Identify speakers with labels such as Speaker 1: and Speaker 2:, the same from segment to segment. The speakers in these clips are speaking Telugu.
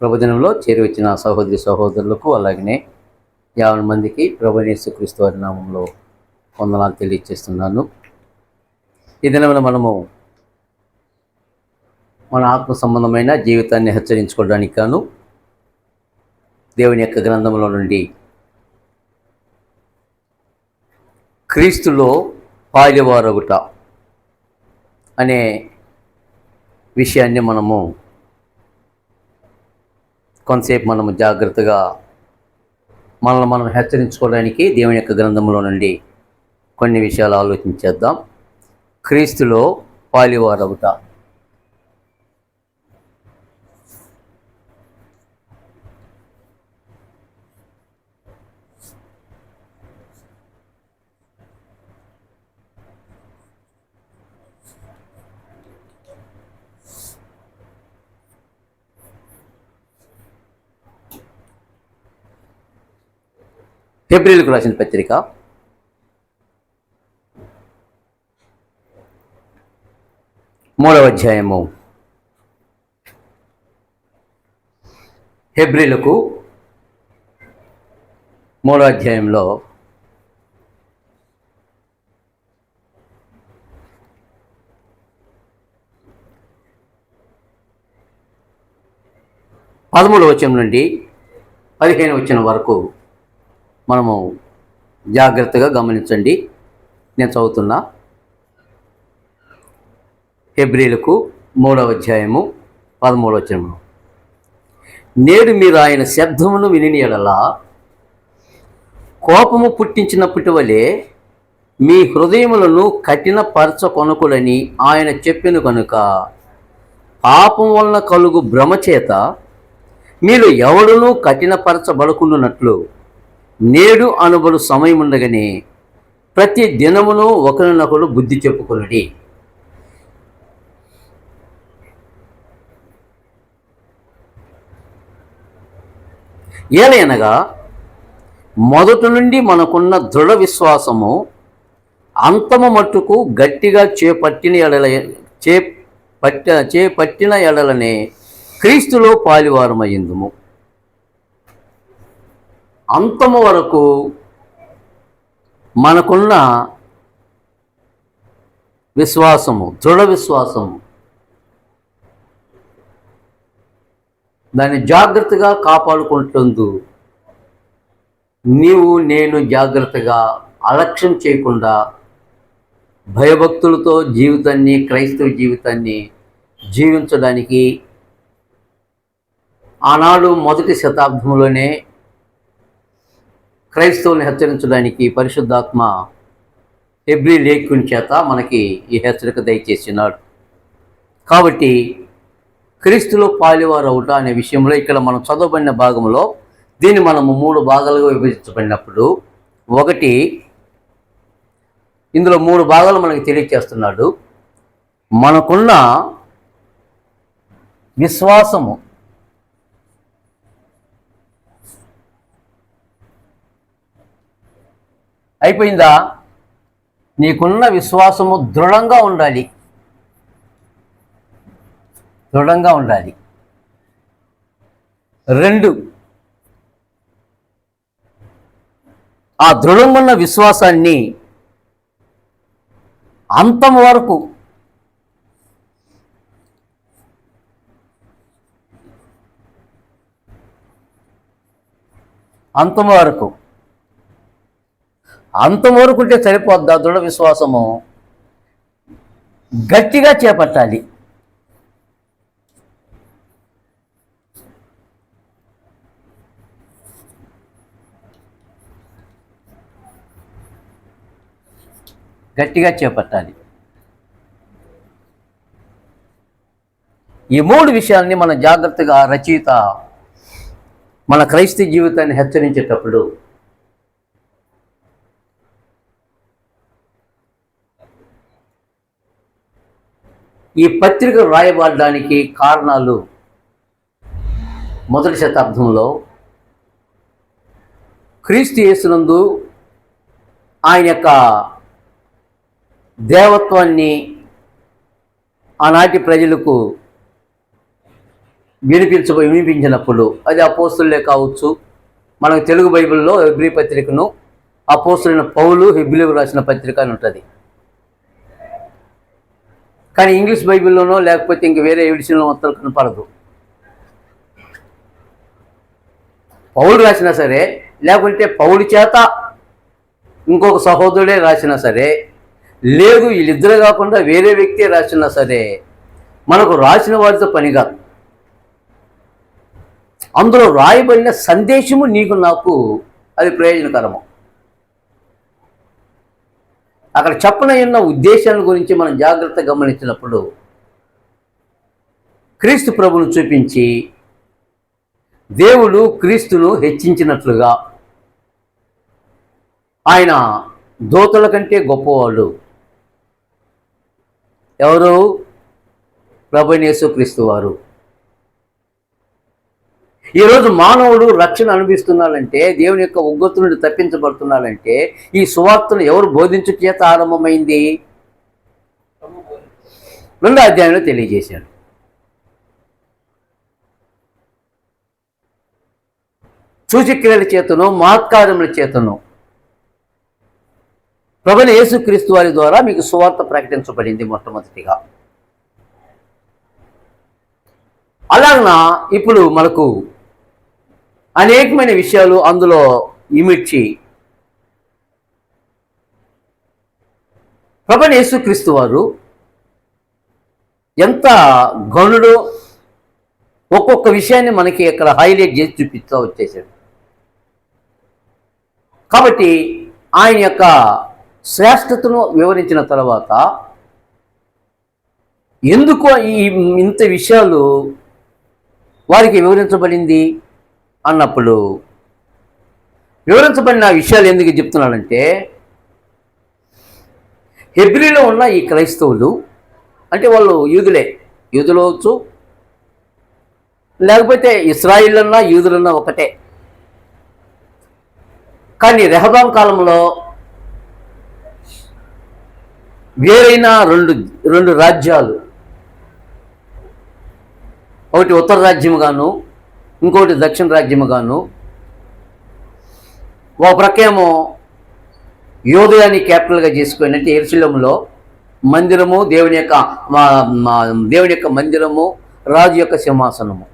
Speaker 1: ప్రభుదినంలో చేరి వచ్చిన సహోదరి సహోదరులకు అలాగనే 50 మందికి ప్రభువైన యేసుక్రీస్తు వారి నామంలో వందనాలు తెలియజేస్తున్నాను. ఈ దినమున మనము మన ఆత్మ సంబంధమైన జీవితాన్ని హెచ్చరించుకోవడానికి గాను దేవుని యొక్క గ్రంథంలో నుండి క్రీస్తులో పాలివారగుట అనే విషయాన్ని మనము కొంతసేపు మనము జాగ్రత్తగా మనల్ని మనం హెచ్చరించుకోవడానికి దేవుని యొక్క గ్రంథంలో నుండి కొన్ని విషయాలు ఆలోచించేద్దాం. క్రీస్తులో పాలివారగుట. హెబ్రీయులకు రాసిన పత్రిక 3వ అధ్యాయము. హెబ్రీయులకు 3వ అధ్యాయంలో 13వ వచనం నుండి 15వ వచనం వరకు మనము జాగ్రత్తగా గమనించండి. నేను చదువుతున్నా. హెబ్రీయులకు 3వ అధ్యాయము 13వ వచనము. నేడు మీరు ఆయన శబ్దమును విని యెడల కోపము పుట్టించినప్పటి వలె మీ హృదయములను కఠినపరచకొనకుడని ఆయన చెప్పెను కనుక పాపం వలన కలుగు భ్రమ చేత మీరు ఎవడునూ కఠినపరచబడకుండునట్లు నేడు అనుబడు సమయం ఉండగానే ప్రతి దినమును ఒకరినొకరు బుద్ధి చెప్పుకొనుడి. ఏలయనగా మొదటి నుండి మనకున్న దృఢ విశ్వాసము అంతము మట్టుకు గట్టిగా చేపట్టిన ఎడలనే క్రీస్తులో పాలివారమయ్యిందుము. అంతము వరకు మనకున్న విశ్వాసము, దృఢ విశ్వాసము, దాన్ని జాగ్రత్తగా కాపాడుకుంటూ నేను జాగ్రత్తగా అలక్ష్యం చేయకుండా భయభక్తులతో జీవితాన్ని, క్రైస్తవ జీవితాన్ని జీవించడానికి ఆనాడు మొదటి శతాబ్దంలోనే క్రైస్తవుని హెచ్చరించడానికి పరిశుద్ధాత్మ హెబ్రీ లేఖకుని చేత మనకి ఈ హెచ్చరిక దయచేసినాడు. కాబట్టి క్రీస్తులో పాలివారవుట అనే విషయంలో ఇక్కడ మనం చదవబడిన భాగంలో దీన్ని మనము 3 భాగాలుగా విభజించబడినప్పుడు, ఒకటి, ఇందులో 3 భాగాలు మనకి తెలియచేస్తున్నాడు. మనకున్న విశ్వాసము, అయిపోయిందా? నీకున్న విశ్వాసము దృఢంగా ఉండాలి. దృఢంగా ఉండాలి. 2, ఆ దృఢంగా ఉన్న విశ్వాసాన్ని అంతం వరకు అంతవరకు ఉంటే సరిపోద్దా? దృఢ విశ్వాసము గట్టిగా చేపట్టాలి. గట్టిగా చేపట్టాలి. ఈ 3 విషయాల్ని మన జాగ్రత్తగా రచయిత మన క్రైస్తవ జీవితాన్ని హెచ్చరించేటప్పుడు ఈ పత్రిక రాయబడడానికి కారణాలు, మొదటి శతాబ్దంలో క్రీస్తు యేసునందు ఆయన యొక్క దేవత్వాన్ని ఆనాటి ప్రజలకు వినిపించినప్పుడు, అది అపోస్తులే కావచ్చు. మనకు తెలుగు బైబిల్లో హెబ్రీ పత్రికను అపోస్తులైన పౌలు హెబ్రీలకు రాసిన పత్రిక అని ఉంటుంది. కానీ ఇంగ్లీష్ బైబిల్లోనో లేకపోతే ఇంక వేరే ఎడిషన్లో మొత్తం కనపడదు. పౌలు రాసినా సరే, లేకుంటే పౌలు చేత ఇంకొక సహోదరుడే రాసినా సరే, లేదు వీళ్ళిద్దరు కాకుండా వేరే వ్యక్తి రాసినా సరే, మనకు రాసిన వారితో పని కాదు. అందులో రాయబడిన సందేశము నీకు నాకు అది ప్రయోజనకరము. అక్కడ చెప్పనయున్న ఉద్దేశాల గురించి మనం జాగ్రత్తగా గమనించినప్పుడు క్రీస్తు ప్రభువును చూపించి దేవుడు క్రీస్తును హెచ్చించినట్లుగా ఆయన దూతల కంటే గొప్పవాడు. ఎవరు? ప్రభువైన యేసుక్రీస్తు వారు. ఈరోజు మానవుడు రక్షణ అనుభవిస్తున్నాడంటే, దేవుని యొక్క ఉగ్రత నుండి తప్పించబడుతున్నాడంటే ఈ సువార్తను ఎవరు బోధించు చేత ఆరంభమైంది? 2వ అధ్యాయంలో తెలియజేశాడు. సూచక్రియల చేతను మహత్కార్యముల చేతను ప్రభువైన యేసుక్రీస్తు వారి ద్వారా మీకు సువార్త ప్రకటించబడింది మొట్టమొదటిగా. అలాగన ఇప్పుడు మనకు అనేకమైన విషయాలు అందులో ఇమిడ్చి ప్రభువైన యేసుక్రీస్తు వారు ఎంత గనుడో ఒక్కొక్క విషయాన్ని మనకి ఇక్కడ హైలైట్ చేసి చూపిస్తూ వచ్చేసాడు. కాబట్టి ఆయన యొక్క శ్రేష్టతను వివరించిన తర్వాత ఎందుకు ఇంత విషయాలు వారికి వివరించబడింది అన్నప్పుడు, వివరించబడిన విషయాలు ఎందుకు చెప్తున్నాడంటే, హెబ్రీలో ఉన్న ఈ క్రైస్తవులు అంటే వాళ్ళు యూదులు అవచ్చు, లేకపోతే ఇశ్రాయిలన్నా యూదులన్నా ఒకటే. కానీ రెహబాం కాలంలో వేరైన రెండు రాజ్యాలు, ఒకటి ఉత్తర రాజ్యముగాను ఇంకోటి దక్షిణ రాజ్యముగాను, ఒక ప్రక్కేమో యోదయాన్ని క్యాపిటల్గా చేసుకొని అంటే యెరూషలేములో మందిరము, దేవుని యొక్క మందిరము, రాజు యొక్క సింహాసనము.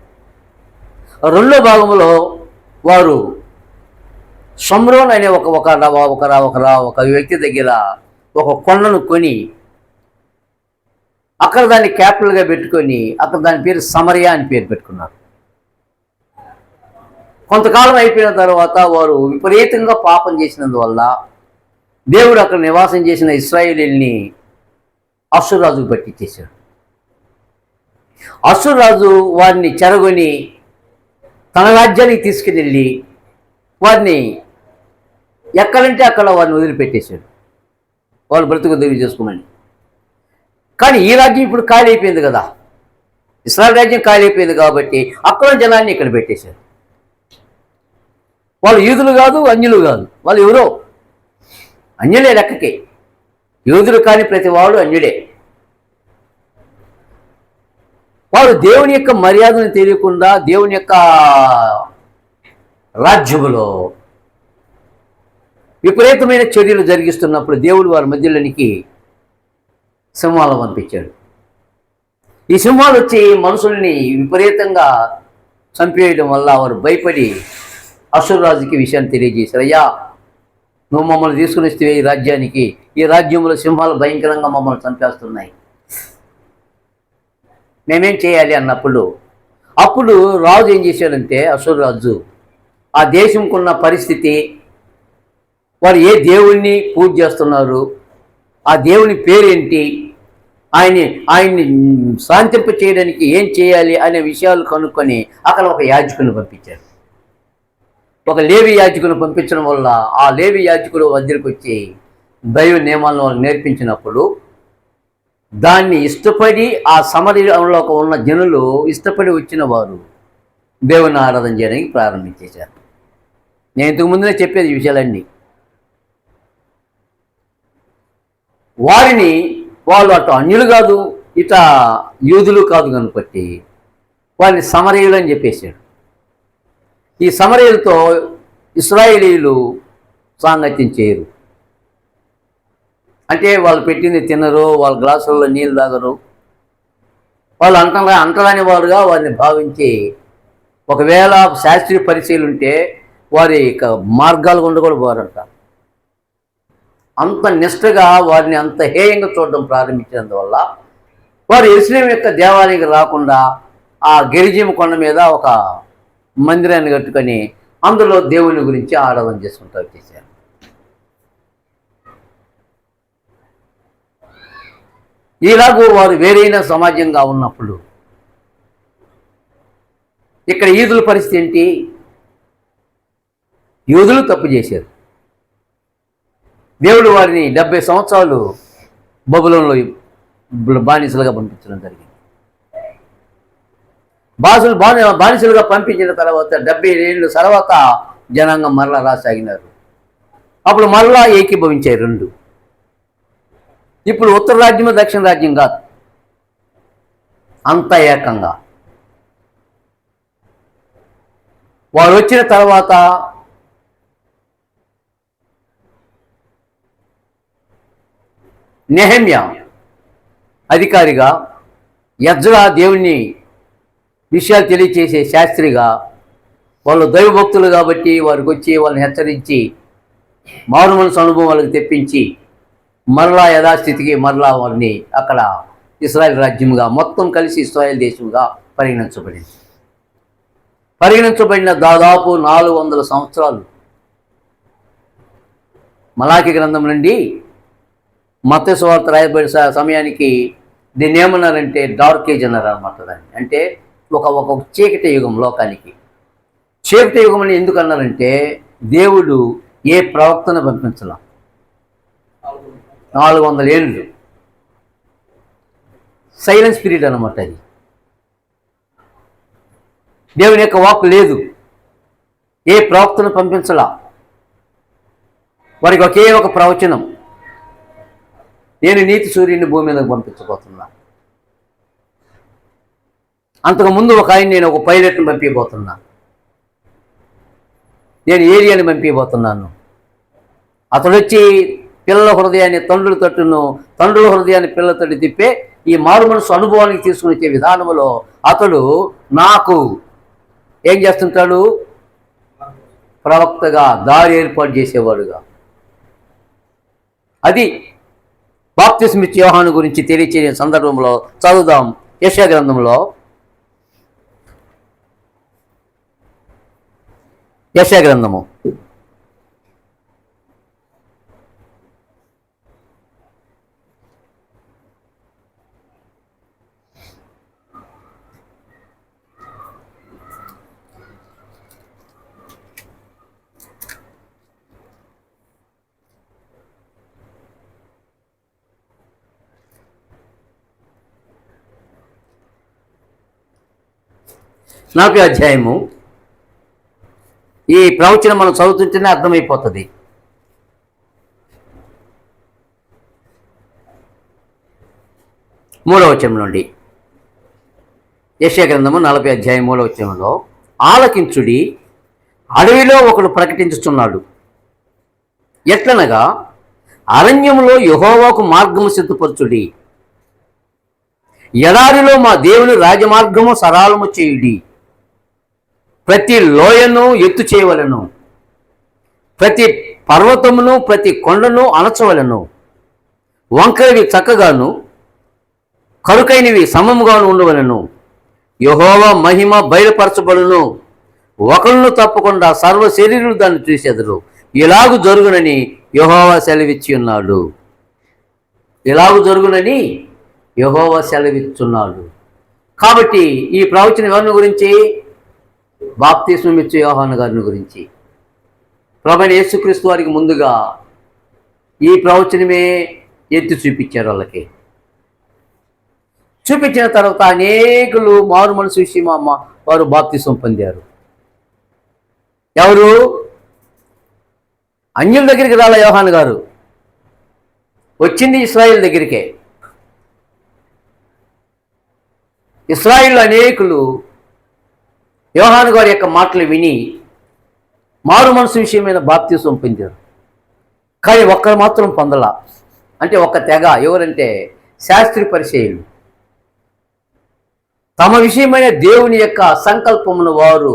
Speaker 1: రెండో భాగంలో వారు షమ్రోన్ అనే ఒక వ్యక్తి దగ్గర ఒక కొండను కొని అక్కడ దాన్ని క్యాపిటల్గా పెట్టుకొని అక్కడ దాని పేరు సమరియా అని పేరు పెట్టుకున్నారు. కొంతకాలం అయిపోయిన తర్వాత వారు విపరీతంగా పాపం చేసినందువల్ల దేవుడు అక్కడ నివాసం చేసిన ఇశ్రాయేలీల్ని అష్షూరు రాజుకు పట్టించేశాడు. అష్షూరు రాజు వారిని చెరగొని తన రాజ్యానికి తీసుకుని వారిని ఎక్కడంటే అక్కడ వారిని వదిలిపెట్టేశాడు, వాళ్ళు బ్రతుకు దిగు చేసుకోమని. కానీ ఈ రాజ్యం ఇప్పుడు ఖాళీ అయిపోయింది కదా, ఇశ్రాయేల్ రాజ్యం ఖాళీ అయిపోయింది కాబట్టి అక్కడ జనాన్ని ఇక్కడ పెట్టేశారు. వాళ్ళు యూదులు కాదు, అన్యులు కాదు, వాళ్ళు ఎవరో అన్యులే లెక్కకి. యూదులు కాని ప్రతి వాడు అన్యుడే. వారు దేవుని యొక్క మర్యాదను తెలియకుండా దేవుని యొక్క రాజ్యములో విపరీతమైన చర్యలు జరిగిస్తున్నప్పుడు దేవుడు వారి మధ్యలోనికి సింహాలను పంపించాడు. ఈ సింహాలు వచ్చి మనుషుల్ని విపరీతంగా చంపేయడం వల్ల వారు భయపడి అష్షూరు రాజుకి విషయాన్ని తెలియజేశారు. అయ్యా, నువ్వు మమ్మల్ని తీసుకుని వస్తే ఈ రాజ్యానికి, ఈ రాజ్యంలో సింహాలు భయంకరంగా మమ్మల్ని చంపేస్తున్నాయి, మేమేం చేయాలి అన్నప్పుడు అప్పుడు రాజు ఏం చేశాడంటే, అష్షూరు రాజు ఆ దేశంకున్న పరిస్థితి, వారు ఏ దేవుణ్ణి పూజ చేస్తున్నారు, ఆ దేవుని పేరేంటి, ఆయన్ని శాంతింప చేయడానికి ఏం చేయాలి అనే విషయాలు కనుక్కొని అక్కడ ఒక యాజకుని పంపించారు. ఒక లేవి యాజకుని పంపించడం వల్ల ఆ లేవి యాజకుడు వద్దరికి వచ్చి దైవ నియమాలను వాళ్ళు నేర్పించినప్పుడు దాన్ని ఇష్టపడి ఆ సమరీలో ఉన్న జనులు ఇష్టపడి వచ్చిన వారు దేవుని ఆరాధన చేయడానికి ప్రారంభించేశారు. నేను ఇంతకు ముందునే చెప్పేది ఈ విషయాలన్నీ. వారిని వాళ్ళు అటు అన్యులు కాదు, ఇట యూదులు కాదు కనుపట్టి వారిని సమరయులు అని చెప్పేశాడు. ఈ సమరయులతో ఇశ్రాయేలీయులు సాంగత్యం చేయరు. అంటే వాళ్ళు పెట్టింది తినరు, వాళ్ళ గ్లాసుల్లో నీళ్ళు తాగరు. వాళ్ళు అంటరాని వారుగా వారిని భావించి, ఒకవేళ శాస్త్రీయ పరిచయాలు ఉంటే వారి మార్గాలు గుండా కూడా పోరంట. అంత నిష్ఠగా వారిని అంత హేయంగా చూడడం ప్రారంభించినందువల్ల వారు యెరూషలేము యొక్క దేవాలయానికి రాకుండా ఆ గెరిజీము కొండ మీద ఒక మందిరాన్ని కట్టుకొని అందులో దేవుని గురించి ఆరాధన చేసుకుంటూ వచ్చేసారు. ఇలాగూ వారు వేరైన సమాజంగా ఉన్నప్పుడు ఇక్కడ యూదుల పరిస్థితి ఏంటి? యూదులు తప్పు చేశారు. దేవుడు వారిని 70 సంవత్సరాలు బబులోనులో బానిసలుగా పంపించడం జరిగింది. బానిసలుగా పంపించిన తర్వాత 70 ఏళ్ళు తర్వాత జనాంగం మరలా రాసాగినారు. అప్పుడు మరలా ఏకీభవించాయి రెండు. ఇప్పుడు ఉత్తర రాజ్యము దక్షిణ రాజ్యం కాదు, అంత ఏకంగా. వారు వచ్చిన తర్వాత నెహెమ్యా అధికారిగా, ఎజ్రా దేవుని విషయాలు తెలియచేసే శాస్త్రిగా, వాళ్ళు దైవభక్తులు కాబట్టి వారికి వచ్చి వాళ్ళని హెచ్చరించి మారు మనసు అనుభవం వాళ్ళకి తెప్పించి మరలా యథాస్థితికి మరలా వారిని అక్కడ ఇశ్రాయేల్ రాజ్యంగా మొత్తం కలిసి ఇశ్రాయేల్ దేశంగా పరిగణించబడిన దాదాపు 400 సంవత్సరాలు మలాకి గ్రంథం నుండి మత్తయి సువార్త రాయబడిన సమయానికి దీన్ని ఏమన్నారంటే డార్క్ ఏజ్ అన్నారు అనమాట. దాన్ని అంటే ఒక చీకటి యుగం లోకానికి. చీకటి యుగం అని ఎందుకు అన్నారంటే దేవుడు ఏ ప్రవక్తను పంపించాల. 400 ఏళ్ళు సైలెన్స్ పీరియడ్ అనమాట. అది దేవుని యొక్క వాక్కు లేదు, ఏ ప్రవక్తను పంపించలా. వారికి ఒకే ఒక ప్రవచనం, నేను నీతి సూర్యుని భూమి మీదకి పంపించబోతున్నా. అంతకుముందు నేను ఒక పైలట్ని పంపించబోతున్నా, నేను ఏరియాని పంపించబోతున్నాను. అతడు వచ్చి పిల్లల హృదయాన్ని తండ్రుల హృదయాన్ని పిల్లల తట్టు తిప్పే ఈ మారు మనసు అనుభవానికి తీసుకుని వచ్చే విధానంలో అతడు నాకు ఏం చేస్తుంటాడు? ప్రవక్తగా దారి ఏర్పాటు చేసేవాడుగా. అది బాప్తిస్మ ఇచ్చే యోహాను గురించి తెలియచేసే సందర్భంలో చదువుదాం. యెషయా గ్రంథంలో, యెషయా గ్రంథము 4వ అధ్యాయము. ఈ ప్రవచనం మనం చదువుతుంటేనే అర్థమైపోతుంది. మూడవ వచనం నుండి యెషయా గ్రంథము 40వ అధ్యాయం 3వ వచనంలో, ఆలకించుడి, అడవిలో ఒకడు ప్రకటించుచున్నాడు. ఎట్లనగా అరణ్యములో యెహోవాకు మార్గము సిద్ధపరచుడి, ఎడారిలో మా దేవుని రాజమార్గము సరళము చేయుడి. ప్రతి లోయను ఎత్తు చేయవలను, ప్రతి పర్వతమును ప్రతి కొండను అణచవలను. వంకరవి చక్కగాను కరుకైనవి సమముగాను ఉండవలను. యెహోవా మహిమ బయలుపరచబడును, ఒకళ్ళను తప్పకుండా సర్వ శరీరులు దాన్ని చూసేదరు. ఇలాగు జరుగునని యెహోవా సెలవిచ్చి ఉన్నాడు. ఇలాగు జరుగునని యెహోవా సెలవిచ్చున్నాడు. కాబట్టి ఈ ప్రవచనం ఎవరిని గురించి? బాప్తిస్మం ఇచ్చే యోహాను గారిని గురించి. ప్రభువైన యేసుక్రీస్తు వారికి ముందుగా ఈ ప్రవచనమే ఎత్తి చూపించారు. వాళ్ళకి చూపించిన తర్వాత అనేకులు మారు మనసు విషయం వారు బాప్తిస్మం పొందారు. ఎవరు? అన్యుల దగ్గరికి రాల యోహాను గారు, వచ్చింది ఇశ్రాయేల్ దగ్గరికే. ఇశ్రాయేల్ అనేకులు యోహాను గారి యొక్క మాటలు విని మారు మనసు విషయమైన బాప్తిసం పొందారు. కానీ ఒక్కరు మాత్రం పొందలా. అంటే ఒక తెగ, ఎవరంటే శాస్త్రి పరిచయులు. తమ విషయమైన దేవుని యొక్క సంకల్పమును వారు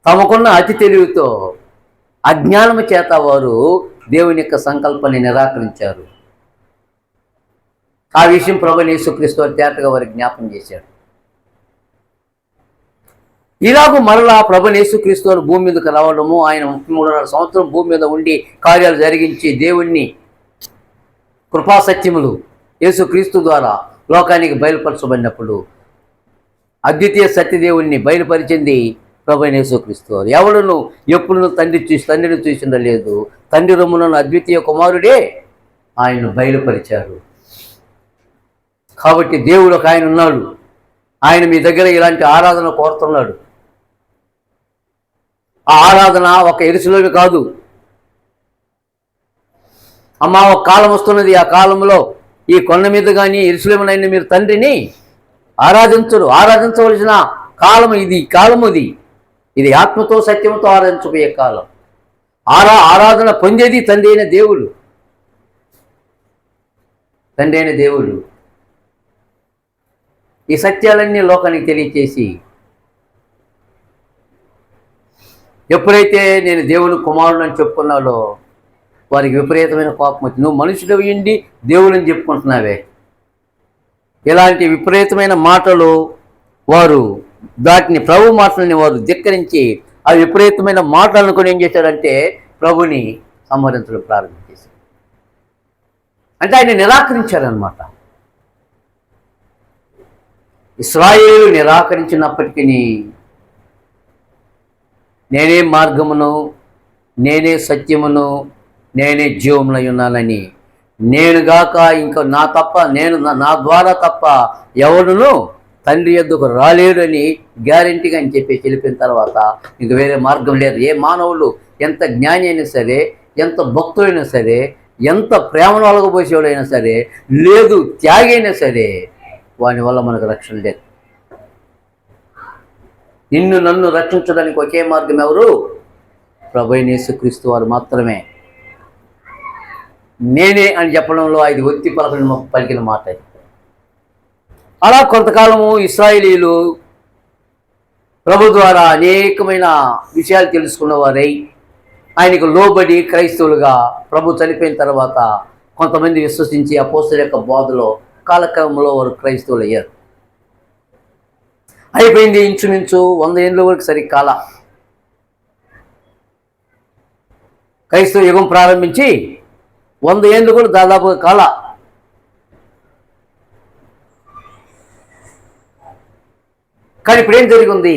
Speaker 1: తమకున్న అతి తెలివితో అజ్ఞానము చేత వారు దేవుని యొక్క సంకల్పాన్ని నిరాకరించారు. ఆ విషయం ప్రభువైన యేసుక్రీస్తు వారు తేటగా వారికి జ్ఞాపం చేశాడు. ఇలాగూ మరలా ప్రభువైన యేసుక్రీస్తు వారు భూమి మీదకి రావడము, ఆయన 33 సంవత్సరం భూమి మీద ఉండి కార్యాలు జరిగించి దేవుణ్ణి కృపాసత్యములు యేసుక్రీస్తు ద్వారా లోకానికి బయలుపరచబడినప్పుడు అద్వితీయ సత్యదేవుణ్ణి బయలుపరిచింది ప్రభువైన యేసుక్రీస్తు వారు. ఎవడును ఎప్పుడు తండ్రిని చూసిండలేదు. తండ్రి రొమ్మున అద్వితీయ కుమారుడే ఆయన్ను బయలుపరిచారు. కాబట్టి దేవుడు ఒక ఆయన ఉన్నాడు. ఆయన మీ దగ్గర ఇలాంటి ఆరాధన కోరుతున్నాడు. ఆ ఆరాధన ఒక ఎరుసలేము కాదు. అమ్మా, ఒక కాలం వస్తున్నది. ఆ కాలంలో ఈ కొండ మీద కానీ ఎరుసలేమునైనా మీరు తండ్రిని ఆరాధించవలసిన కాలం ఇది. ఇది ఆత్మతో సత్యంతో ఆరాధించబోయే కాలం. ఆరాధన పొందేది తండ్రి అయిన దేవుడు. ఈ సత్యాలన్నీ లోకానికి తెలియచేసి ఎప్పుడైతే నేను దేవుని కుమారుడు అని చెప్పుకున్నాడో వారికి విపరీతమైన కోపం వచ్చింది. నువ్వు మనుషుడు అయ్యిండి దేవుడని చెప్పుకుంటున్నావే. ఇలాంటి విపరీతమైన మాటలు వారు వాటిని ప్రభు మాటలని వారు ధిక్కరించి ఆ విపరీతమైన మాటలను కూడా ఏం చేశారంటే ప్రభుని సంహరించడం ప్రారంభించేశారు. అంటే ఆయన నిరాకరించారనమాట. ఇశ్రాయేలు నిరాకరించినప్పటికీ నేనే మార్గమును, నేనే సత్యమును, నేనే జీవమునై ఉన్నానని, నేనుగాక ఇంకా నా ద్వారా తప్ప ఎవడును తండ్రి యొద్దకు రాలేడు అని గ్యారెంటీగా అని చెప్పి తెలిపిన తర్వాత ఇంక వేరే మార్గం లేదు. ఏ మానవులు ఎంత జ్ఞాని అయినా సరే, ఎంత భక్తుడైనా సరే, ఎంత ప్రేమను ఒలగబోసేవాడైనా సరే, లేదు త్యాగి అయినా సరే, వాని వల్ల మనకు రక్షణ లేదు. నిన్ను నన్ను రక్షించడానికి ఒకే మార్గం ఎవరు? ప్రభువైన యేసుక్రీస్తు వారు మాత్రమే. నేనే అని చెప్పడంలో 5 వ్యక్తి పలికిన మాట. అలా కొంతకాలము ఇశ్రాయేలీయులు ప్రభు ద్వారా అనేకమైన విషయాలు తెలుసుకున్నవారై ఆయనకు లోబడి క్రైస్తవులుగా ప్రభు చనిపోయిన తర్వాత కొంతమంది విశ్వసించి అపోస్తలుల యొక్క బోధలో కాలక్రమంలో వారు క్రైస్తవులు అయ్యారు. అయిపోయింది ఇంచుమించు 100 ఏళ్ళ వరకు సరికాల. క్రైస్తవ యుగం ప్రారంభించి 100 ఏళ్ళు కూడా దాదాపుగా కాల. కానీ ఇప్పుడేం జరిగింది?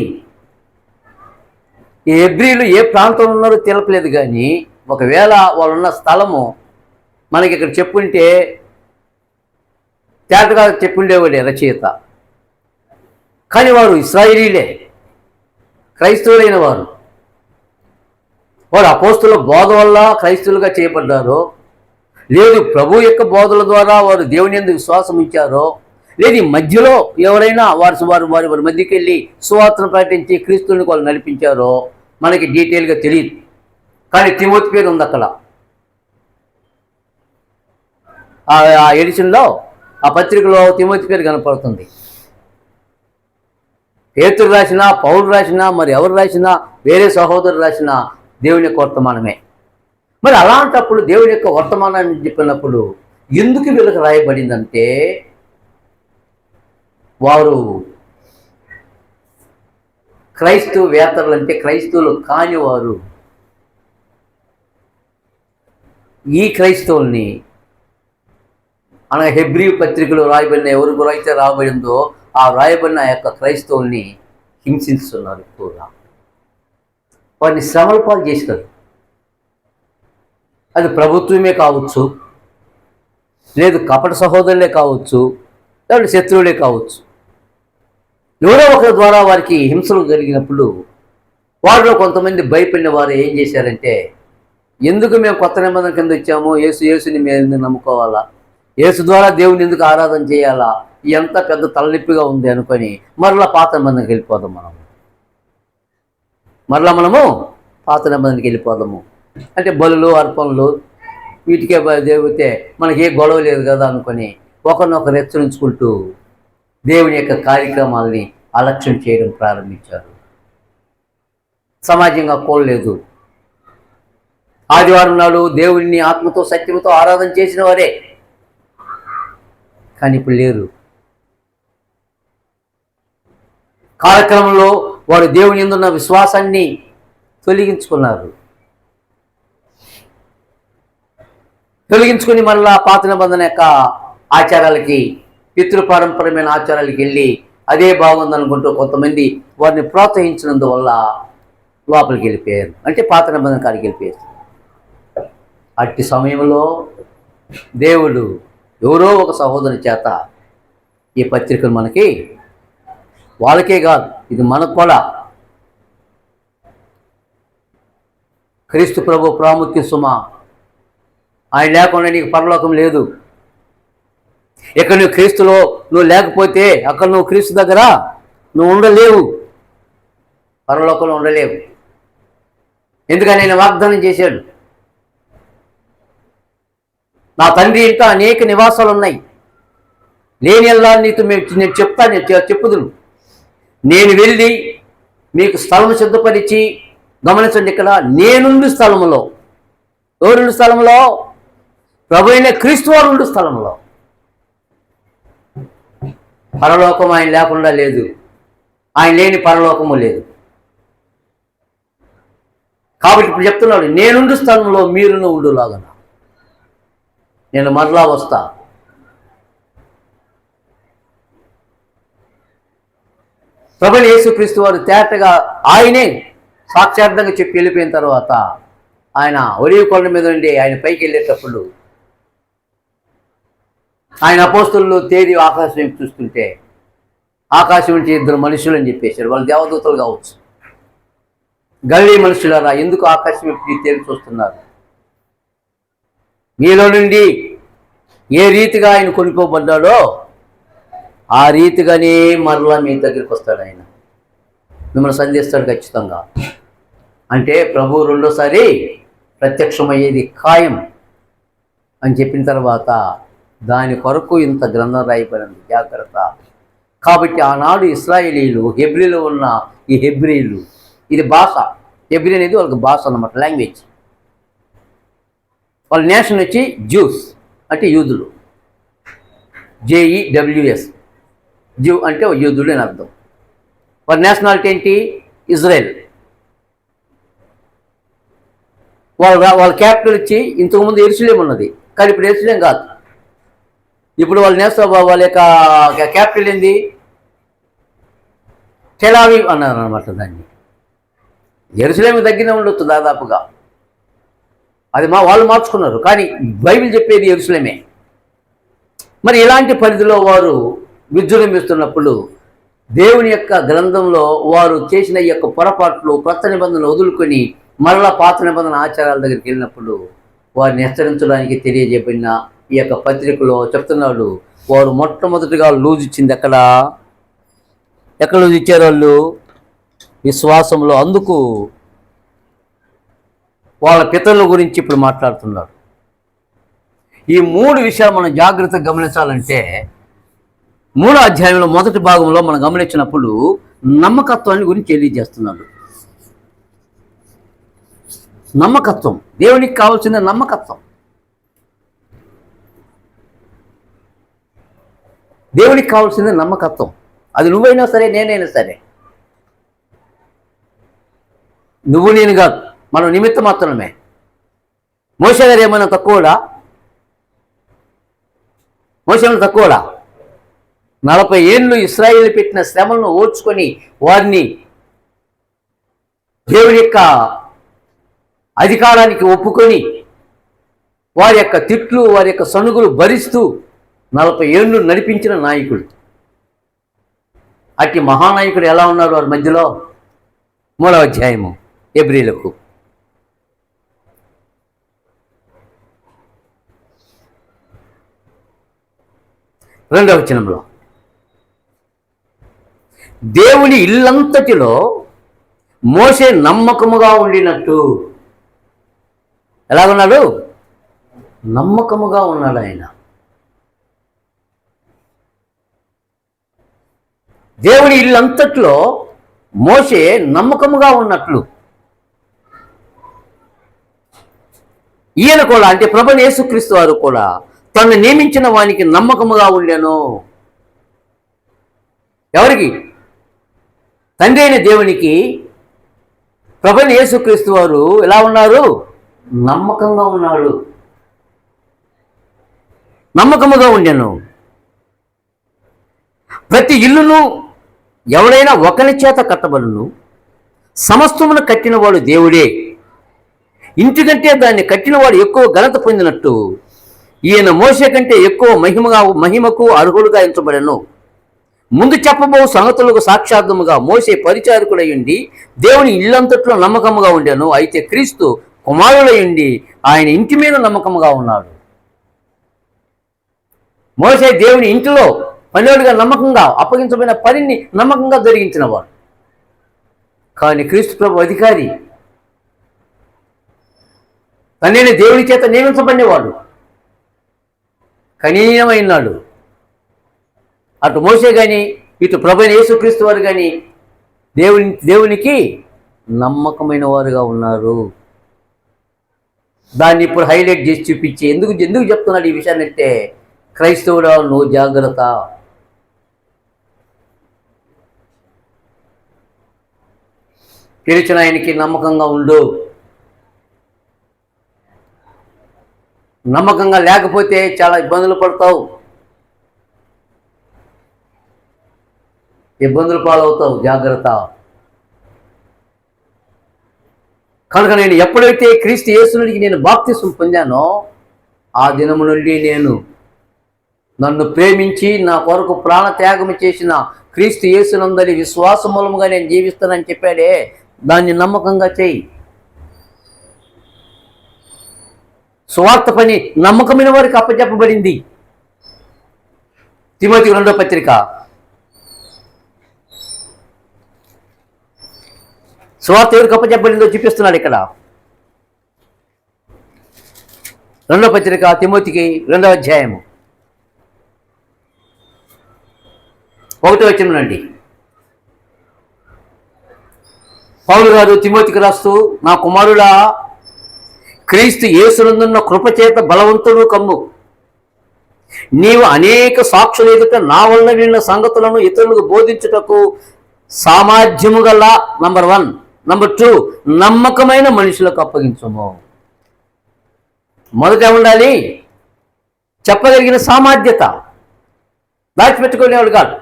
Speaker 1: ఈ హెబ్రీలు ఏ ప్రాంతంలో ఉన్నారో తెలపలేదు. కానీ ఒకవేళ వాళ్ళున్న స్థలము మనకి ఇక్కడ చెప్పుంటే తేటగా చెప్పుండేవాడే రచయిత. కానీ వారు ఇశ్రాయేలీలే, క్రైస్తవులైన వారు. అపోస్తలుల బోధ వల్ల క్రైస్తవులుగా చేయబడ్డారో, లేదు ప్రభు యొక్క బోధల ద్వారా వారు దేవుని యందు విశ్వాసం ఇచ్చారో, లేదు ఈ మధ్యలో ఎవరైనా వారి మధ్యకి వెళ్ళి సువార్తను ప్రకటించి క్రీస్తుని వాళ్ళు నడిపించారో మనకి డీటెయిల్గా తెలియదు. కానీ తిమోతి పేరు ఉంది అక్కడ. ఆ ఎడిషన్లో ఆ పత్రికలో తిమోతి పేరు కనపడుతుంది. పేతురు రాసినా, పౌలు రాసినా, మరి ఎవరు రాసినా, వేరే సహోదరులు రాసినా దేవుని యొక్క వర్తమానమే. మరి అలాంటప్పుడు దేవుని యొక్క వర్తమానాన్ని చెప్పినప్పుడు ఎందుకు వీళ్ళకి రాయబడిందంటే, వారు క్రైస్తవేతరులు, అంటే క్రైస్తవులు కాని వారు ఈ క్రైస్తవుల్ని అనగా హెబ్రీ పత్రికలో రాయబడిన ఎవరు అయితే రాబడిందో ఆ రాయబడిన ఆ యొక్క క్రైస్తవుల్ని హింసిస్తున్నారు. ఎక్కువగా వారిని శ్రమల పాలు చేసినారు. అది ప్రభుత్వమే కావచ్చు, లేదు కపట సహోదరులే కావచ్చు, లేకపోతే శత్రువులే కావచ్చు. ఎవరో ఒకరి ద్వారా వారికి హింసలు జరిగినప్పుడు వారిలో కొంతమంది భయపడిన వారు ఏం చేశారంటే, ఎందుకు మేము కొత్త నిబంధన కింద వచ్చాము, యేసుని మేము నమ్ముకోవాలా, యేసు ద్వారా దేవుని ఎందుకు ఆరాధన చేయాలా, ఎంత పెద్ద తలనొప్పిగా ఉంది అనుకొని మరలా పాత నిబంధనకి వెళ్ళిపోదాం మనం. మరలా మనము పాత నిబంధనకి వెళ్ళిపోదాము. అంటే బలులు అర్పణలు వీటికే దేవుతే మనకి ఏ గొడవ లేదు కదా అనుకొని ఒకరినొకరు హెచ్చరించుకుంటూ దేవుని యొక్క కార్యక్రమాలని అలక్ష్యం చేయడం ప్రారంభించారు. సమాజంగా కోల్లేదు. ఆదివారం నాడు దేవుడిని ఆత్మతో సత్యంతో ఆరాధన చేసిన వారే, కానీ ఇప్పుడు లేరు. కాలక్రమంలో వారు దేవుని యందు ఉన్న విశ్వాసాన్ని తొలగించుకున్నారు. తొలగించుకుని మళ్ళా పాత నిబంధన యొక్క ఆచారాలకి, పితృపారంపరమైన ఆచారాలకి వెళ్ళి అదే బాగుందనుకుంటూ కొంతమంది వారిని ప్రోత్సహించినందువల్ల లోపలికి వెళ్ళిపోయారు. అంటే పాత నిబంధన కాడికి వెళ్ళిపోయారు. అట్టి సమయంలో దేవుడు ఎవరో ఒక సహోదరుని చేత ఈ పత్రికలు మనకి, వాళ్ళకే కాదు ఇది మనకు కూడా, క్రీస్తు ప్రభు ప్రాముఖ్యం సుమా, ఆయన లేకుండా నీకు పరలోకం లేదు. ఇక్కడ నువ్వు క్రీస్తులో నువ్వు లేకపోతే అక్కడ నువ్వు క్రీస్తు దగ్గర నువ్వు ఉండలేవు, పరలోకంలో ఉండలేవు. ఎందుకని ఆయన వాగ్దానం చేశాడు, నా తండ్రి ఇంట అనేక నివాసాలు ఉన్నాయి, లేని ఎల్లా నీతో నేను చెప్తాను, చెప్పుదును. నేను వెళ్ళి మీకు స్థలం సిద్ధపరిచి, గమనించండి, ఇక్కడ నేనుండు స్థలంలో, ఎవరుండు స్థలంలో? ప్రభు అయిన క్రీస్తు వారు ఉండు స్థలంలో. పరలోకం ఆయన లేకుండా లేదు, ఆయన లేని పరలోకము లేదు. కాబట్టి ఇప్పుడు చెప్తున్నాడు, నేనుండు స్థలంలో మీరును ఉండులాగా నేను మరలా వస్తా. ప్రభువైన యేసుక్రీస్తు వారు తేటగా ఆయనే సాక్షార్థంగా చెప్పి వెళ్ళిపోయిన తర్వాత ఆయన ఒలీవ కొండ మీద నుండి ఆయన పైకి వెళ్ళేటప్పుడు ఆయన అపోస్తులు తేరి ఆకాశం చూస్తుంటే ఆకాశం నుంచి ఇద్దరు మనుషులు అని చెప్పేశారు. వాళ్ళు దేవదూతలు కావచ్చు. గలిలీ మనుషులారా, ఎందుకు ఆకాశం ఇప్పుడు తేరి చూస్తున్నారు? మీలో నుండి ఏ రీతిగా ఆయన కొనిపోబడ్డాడో ఆ రీతిగానే మరలా మీ దగ్గరికి వస్తాడు. ఆయన మిమ్మల్ని సంధిస్తాడు ఖచ్చితంగా. అంటే ప్రభు రెండోసారి ప్రత్యక్షమయ్యేది ఖాయం అని చెప్పిన తర్వాత దాని కొరకు ఇంత గ్రంథం రాయబడింది, జాగ్రత్త. కాబట్టి ఆనాడు ఇశ్రాయేలీలు, హెబ్రీలో ఉన్న ఈ హెబ్రీలు, ఇది భాష, హెబ్రీ అనేది వాళ్ళకి భాష అన్నమాట, లాంగ్వేజ్. వాళ్ళ నేషన్ వచ్చి జ్యూస్, అంటే యూదులు, JEWS, జ్యూ అంటే యూదులు అని అర్థం. వాళ్ళ నేషనాలిటీ ఏంటి? ఇజ్రాయెల్. వాళ్ళ క్యాపిటల్ వచ్చి ఇంతకుముందు యెరూషలేం ఉన్నది, కానీ ఇప్పుడు యెరూషలేం కాదు. ఇప్పుడు వాళ్ళ యొక్క క్యాపిటల్ ఏంది? టెల్ అవీవ్ అన్నారు అనమాట. దాన్ని యెరూషలేం దగ్గర ఉండొచ్చు దాదాపుగా, అది వాళ్ళు మార్చుకున్నారు, కానీ బైబిల్ చెప్పేది యెరూషలేమే. మరి ఇలాంటి పరిధిలో వారు విజృంభిస్తున్నప్పుడు దేవుని యొక్క గ్రంథంలో వారు చేసిన ఈ యొక్క పొరపాట్లు, కొత్త నిబంధనలు వదులుకొని మరలా పాత నిబంధన ఆచారాల దగ్గరికి వెళ్ళినప్పుడు వారిని హెచ్చరించడానికి తెలియజేయబడిన ఈ యొక్క పత్రికలో చెప్తున్నాడు. వారు మొట్టమొదటిగా లూజ్ ఇచ్చింది ఎక్కడ లూజ్ ఇచ్చారు? వాళ్ళు విశ్వాసంలో. అందుకు వాళ్ళ పితరుల గురించి ఇప్పుడు మాట్లాడుతున్నాడు. ఈ 3 విషయాలు మనం జాగ్రత్తగా గమనించాలంటే 3వ అధ్యాయంలో మొదటి భాగంలో మనం గమనించినప్పుడు నమ్మకత్వాన్ని గురించి తెలియజేస్తున్నాడు. నమ్మకత్వం, దేవునికి కావాల్సిన నమ్మకత్వం. దేవునికి కావాల్సింది నమ్మకత్వం. అది నువ్వైనా సరే, నేనైనా సరే. నువ్వు నేను కాదు, మనం నిమిత్త మాత్రమే. మోషే గారు ఏమైనా తక్కువడా? మోషే తక్కువడా? 40 ఏళ్ళు ఇశ్రాయేలు పెట్టిన శ్రమలను ఓర్చుకొని వారిని దేవుని యొక్క అధికారానికి ఒప్పుకొని వారి యొక్క తిట్లు, వారి యొక్క సణుగులు భరిస్తూ 40 ఏళ్ళు నడిపించిన నాయకుడు. అట్టి మహానాయకుడు ఎలా ఉన్నారు వారి మధ్యలో? 3వ అధ్యాయము హెబ్రీలకు. రెండవ వచనంలో దేవుని ఇల్లంతటిలో మోషే నమ్మకముగా ఉండినట్టు. ఎలాగున్నాడు? నమ్మకముగా ఉన్నాడు ఆయన. దేవుని ఇల్లంతట్లో మోషే నమ్మకముగా ఉన్నట్లు ఈయన కూడా, అంటే ప్రభువైన యేసుక్రీస్తు వారు కూడా తను నియమించిన వానికి నమ్మకముగా ఉండెను. ఎవరికి? తండ్రి అయిన దేవునికి ప్రభువైన యేసుక్రీస్తు వారు ఎలా ఉన్నారు? నమ్మకంగా ఉన్నాడు, నమ్మకముగా ఉండెను. ప్రతి ఇల్లును ఎవడైనా ఒకరి చేత కట్టబడును, సమస్తమును కట్టినవాడు దేవుడే. ఇంటికంటే దాన్ని కట్టినవాడు ఎక్కువ ఘనత పొందినట్టు ఈయన మోషే కంటే ఎక్కువ మహిమకు అర్హుడుగా ఎంచబడెను. ముందు చెప్పబో సంగతులకు సాక్షార్థముగా మోషే పరిచారకుడయుండి దేవుని ఇల్లంతట్లో నమ్మకముగా ఉండెను. అయితే క్రీస్తు కుమారుడయుండి ఆయన ఇంటి మీద నమ్మకముగా ఉన్నాడు. మోషే దేవుని ఇంటిలో పనివాడిగా నమ్మకంగా అప్పగించబడిన పనిని నమ్మకంగా జరిగించినవాడు. కానీ క్రీస్తు ప్రభు అధికారి, తనని దేవుని చేత నియమించబడినవాడు, కనీనమైనాడు. అటు మోషే కానీ ఇటు ప్రభువైన యేసుక్రీస్తు వారు కానీ దేవునికి నమ్మకమైన వారుగా ఉన్నారు. దాన్ని ఇప్పుడు హైలైట్ చేసి చూపించి ఎందుకు చెప్తున్నాడు ఈ విషయాన్ని అంటే, క్రైస్తవుడా నువ్వు జాగ్రత్త. పిలిచిన ఆయనకి నమ్మకంగా ఉండు. నమ్మకంగా లేకపోతే చాలా ఇబ్బందులు పడతావు, ఇబ్బందులు పాలవుతావు. జాగ్రత్త. కనుక నేను ఎప్పుడైతే క్రీస్తు యేసునికి నేను బాప్తిసం పొందానో ఆ దినము నుండి నన్ను ప్రేమించి నా కొరకు ప్రాణత్యాగం చేసిన క్రీస్తు యేసునందరి విశ్వాస మూలముగా నేను జీవిస్తానని చెప్పాడే, దాన్ని నమ్మకంగా చేయి. సువార్త పని నమ్మకమైన వారికి అప్పచెప్పబడింది. తిమోతికి 2వ పత్రిక సువార్త ఎవరికి అప్పచెప్పబడిందో చూపిస్తున్నాడు ఇక్కడ. 2వ పత్రిక తిమోతికి 2వ అధ్యాయము 1వ వచనం నుండి పౌలు గారు తిమోతికి రాస్తూ, నా కుమారుడా, క్రీస్తు యేసునందున్న కృపచేత బలవంతుడు కమ్ము. నీవు అనేక సాక్షుల ఎదుట నా వల్ల విన్న సంగతులను ఇతరులకు బోధించుటకు సామర్థ్యము గల నంబర్ 1, నంబర్ 2 నమ్మకమైన మనుషులకు అప్పగించము. మొదట ఉండాలి చెప్పగలిగిన సామర్థ్యత, దాచిపెట్టుకునేవాడు కాదు.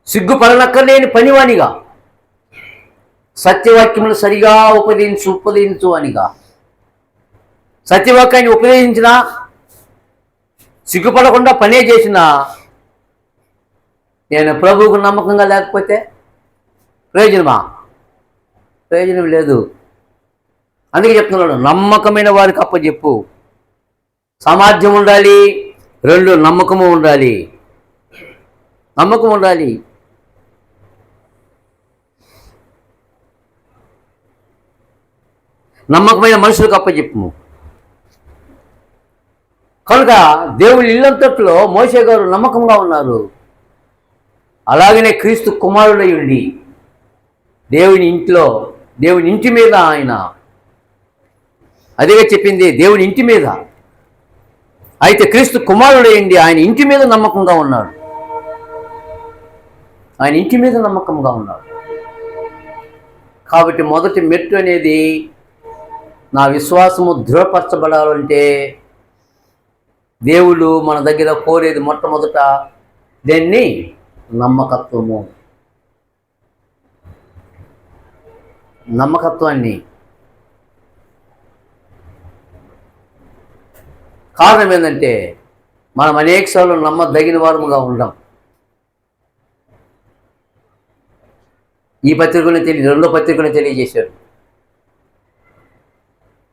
Speaker 1: సిగ్గుపడనక్కర్లేని పనివానిగా, సత్యవాక్యములు సరిగా ఉపదేశించు అనిగా. సత్యవాక్యాన్ని ఉపదేశించినా సిగ్గుపడకుండా పనే చేసినా నేను ప్రభువుకు నమ్మకంగా లేకపోతే ప్రయోజనం లేదు. అందుకే చెప్తున్నాడు, నమ్మకమైన వారికి అప్పచెప్పు. సామర్థ్యం ఉండాలి, 2 నమ్మకము ఉండాలి. నమ్మకం ఉండాలి. నమ్మకమైన మనుషులకు అప్పచెప్పు. కనుక దేవుని ఇల్లంతట్లో మోషే గారు నమ్మకంగా ఉన్నారు. అలాగనే క్రీస్తు కుమారుడై ఉండి దేవుని ఇంటి మీద ఆయన, అదేగా చెప్పింది, దేవుని ఇంటి మీద. అయితే క్రీస్తు కుమారుడై ఉండి ఆయన ఇంటి మీద నమ్మకంగా ఉన్నాడు. ఆయన ఇంటి మీద నమ్మకంగా ఉన్నాడు. కాబట్టి మొదటి మెట్టు అనేది, నా విశ్వాసము దృఢపరచబడాలంటే దేవుడు మన దగ్గర కోరేది మొట్టమొదట దేన్ని? నమ్మకత్వము. నమ్మకత్వాన్ని. కారణం ఏంటంటే మనం అనేకసార్లు నమ్మదగిన వారముగా ఉండం. ఈ పత్రికను 2వ పత్రికను తెలియజేశాడు.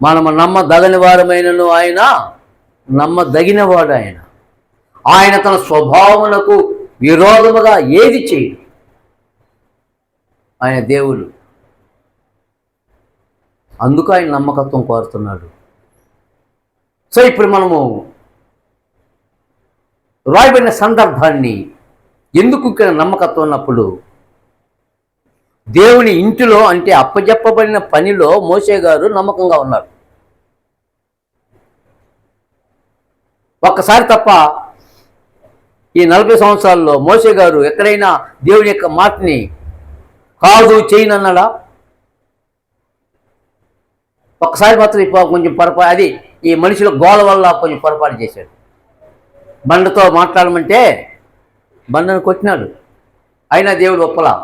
Speaker 1: మనము నమ్మదగని వారమైనను ఆయన నమ్మదగినవాడు. ఆయన తన స్వభావమునకు విరోధముగా ఏది చేయడు. ఆయన దేవుడు. అందుకు ఆయన నమ్మకత్వం కోరుతున్నాడు. సో ఇప్పుడు మనము రాయబడిన సందర్భాన్ని ఎందుకు ఇక్కడ నమ్మకత్వం ఉన్నప్పుడు, దేవుని ఇంటిలో అంటే అప్పజెప్పబడిన పనిలో మోషే గారు నమ్మకంగా ఉన్నారు. ఒక్కసారి తప్ప ఈ 40 సంవత్సరాల్లో మోషే గారు ఎక్కడైనా దేవుని యొక్క మాటని కాదు చేయనన్నాడా? ఒక్కసారి మాత్రం కొంచెం పొరపాటు, అది ఈ మనుషుల గోల వల్ల కొంచెం పొరపాటు చేశాడు. బండతో మాట్లాడమంటే బండను కొట్టినాడు, అయినా దేవుడు ఒప్పలా.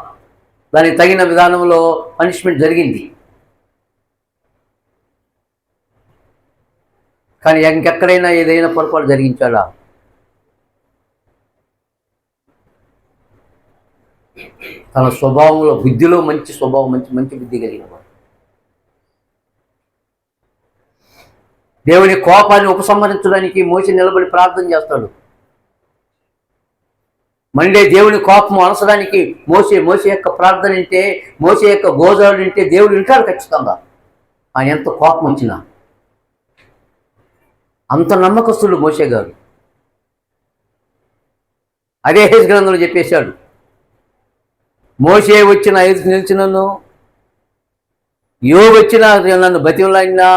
Speaker 1: దానికి తగిన విధానంలో పనిష్మెంట్ జరిగింది. కానీ ఇంకెక్కడైనా ఏదైనా పొరపాటు జరిగించాడా? తన స్వభావంలో, బుద్ధిలో మంచి స్వభావం, మంచి బుద్ధి కలిగినవాడు. దేవుని కోపాన్ని ఉపసంహరించడానికి మోషే నిలబడి ప్రార్థన చేస్తాడు. మండే దేవుని కోపం అనసడానికి మోషే యొక్క ప్రార్థన వింటే, మోషే యొక్క గోజాడు వింటే దేవుడు వింటాడు ఖచ్చితంగా. ఆయన ఎంత కోపం వచ్చినా. అంత నమ్మకస్తుడు మోషే గారు. అదే హెజ్ గ్రంథంలో చెప్పేశాడు, మోషే వచ్చిన ఎదురు నిలిచినను, యోబు వచ్చినా నన్ను బతిమలాడినా,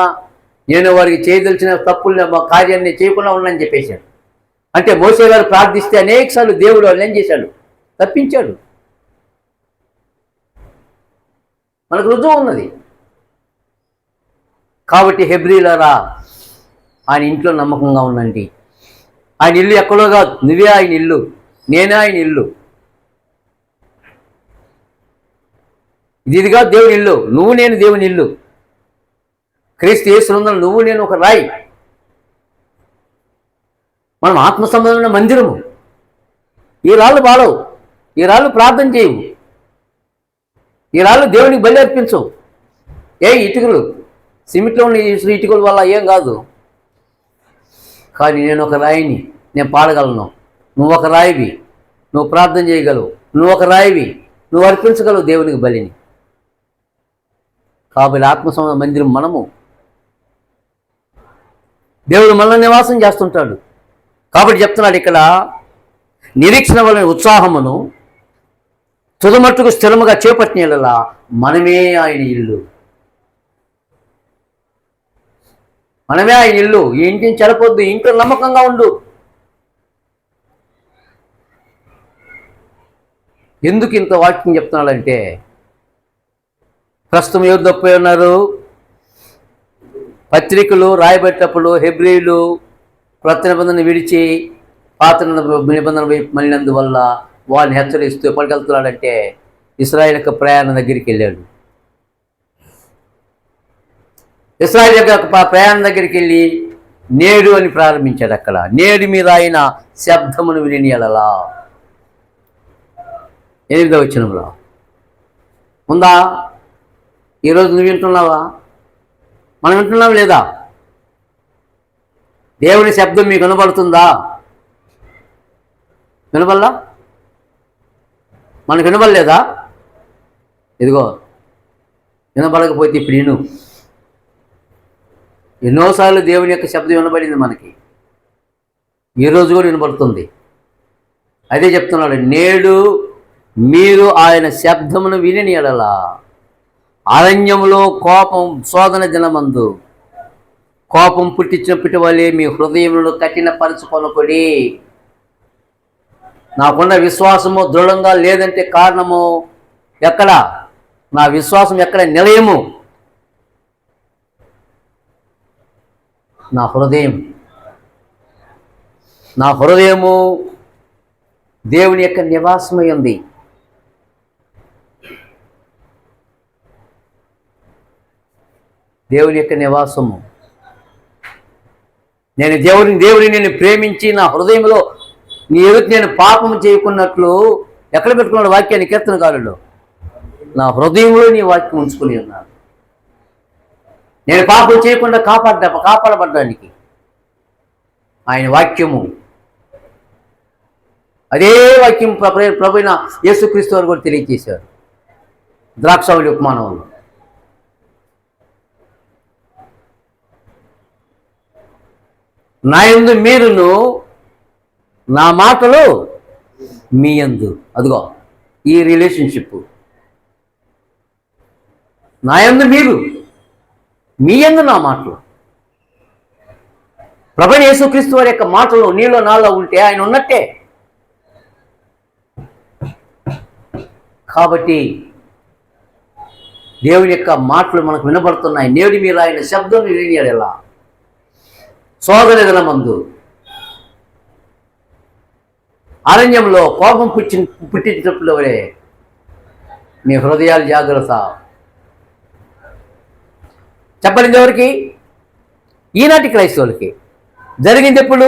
Speaker 1: నేను వారికి చేయదలిచిన తప్పుల్ని కార్యాన్ని చేయకుండా ఉన్నానని చెప్పేశాడు. అంటే మోషే గారు ప్రార్థిస్తే అనేకసార్లు దేవుడు వాళ్ళు ఏం చేశాడు? తప్పించాడు. మనకు రుజువు ఉన్నది. కాబట్టి హెబ్రీలరా, ఆయన ఇంట్లో నమ్మకంగా ఉండండి. ఆయన ఇల్లు ఎక్కడో కాదు, నువ్వే ఆయన ఇల్లు, నేనే ఆయన ఇల్లు. ఇదిగా దేవుని ఇల్లు, నువ్వు నేను దేవుని ఇల్లు. క్రీస్తు యేసునందు నువ్వు నేను ఒక రాయి. మనం ఆత్మ సంబంధమైన మందిరము. ఈ రాళ్ళు బాడవు, ఈ రాళ్ళు ప్రార్థన చేయవు, ఈ రాళ్ళు దేవునికి బలి అర్పించవు. ఇటుకలు, సిమెంట్లో ఉన్న ఇటుకల వల్ల ఏం కాదు. కానీ నేను ఒక రాయిని, నేను పాడగలను. నువ్వు ఒక రాయివి, నువ్వు ప్రార్థన చేయగలవు. నువ్వు ఒక రాయివి, నువ్వు అర్పించగలవు దేవునికి బలిని. కాబట్టి ఆత్మ సంబంధ మందిరం మనము. దేవుడు మనల్ని నివాసం చేస్తుంటాడు. కాబట్టి చెప్తున్నాడు ఇక్కడ, నిరీక్షణ వలన ఉత్సాహమును తుదమట్టుకు స్థిరముగా చేపట్టినలా మనమే ఆయన ఇల్లు. మనమే ఆయన ఇల్లు. ఈ ఇంటిని చెడపొద్దు, ఇంట్లో నమ్మకంగా ఉండు. ఎందుకు ఇంత వాక్యం చెప్తున్నాడంటే, ప్రస్తుతం ఎవరు తప్పిపోయి ఉన్నారు? పత్రికలు రాయబెట్టేటప్పుడు హెబ్రీలు క్రొత్త నిబంధన విడిచి పాత నిబంధన మళ్ళినందువల్ల వాళ్ళని హెచ్చరిస్తూ ఎప్పటికి వెళ్తున్నాడంటే ఇశ్రాయేల్ యొక్క ప్రయాణం దగ్గరికి వెళ్ళాడు. ఇశ్రాయేల్ యొక్క ప్రయాణం దగ్గరికి వెళ్ళి నేడు అని ప్రారంభించాడు. అక్కడ నేడు మీద ఆయన శబ్దమును విని ఎడలా. 8వ వచనంలో ఉందా? ఈరోజు నువ్వు వింటున్నావా? మనం వింటున్నాం లేదా? దేవుని శబ్దం మీకు వినబడుతుందా? వినబడలా? మనకు వినబడలేదా? ఇదిగో వినబడకపోతే ఇప్పుడు విను. ఎన్నోసార్లు దేవుని యొక్క శబ్దం వినబడింది మనకి, ఈరోజు కూడా వినబడుతుంది. అదే చెప్తున్నాడు, నేడు మీరు ఆయన శబ్దమును విని ఎడలా. అరణ్యములో కోపం శోధన దినమందు కోపం పుట్టించినప్పటి వల్లే మీ హృదయములను కఠినపరచుకొనకుడి. నాకున్న విశ్వాసము దృఢంగా లేదంటే కారణము ఎక్కడ? నా విశ్వాసం ఎక్కడ నిలయము? నా హృదయం. నా హృదయము దేవుని యొక్క నివాసమై ఉంది. దేవుని యొక్క నివాసము. నేను దేవుని నేను ప్రేమించి నా హృదయంలో నీ ఎదుటి నేను పాపం చేయకున్నట్లు ఎక్కడ పెట్టుకున్నాడు వాక్యాన్ని? కీర్తనకారుడు, నా హృదయంలో నీ వాక్యం ఉంచుకుని ఉన్నాను. నేను పాపం చేయకుండా కాపాడబడ్డానికి ఆయన వాక్యము. అదే వాక్యం ప్రభువైన యేసుక్రీస్తు వారు కూడా తెలియజేశారు. ద్రాక్షావళి ఉపమానంలో. నా యందు మీరును, నా మాటలు మీ యందు. అదిగో ఈ రిలేషన్షిప్. నా యందు మీరు, మీ యందు నా మాటలు. ప్రభువైన యేసుక్రీస్తు వారి యొక్క మాటలు నీలో నాలో ఉంటే ఆయన ఉన్నట్టే. కాబట్టి దేవుని యొక్క మాటలు మనకు వినబడుతున్నాయి. నేడు మీరు ఆయన శబ్దం వినియాడు. ఎలా సోదరి దినమందు అరణ్యంలో కోపం పుట్టించినప్పుడు వరే మీ హృదయాలు జాగ్రత్త. చెప్పలేదు ఎవరికి? ఈనాటి క్రైస్తవులకి. జరిగింది ఎప్పుడు?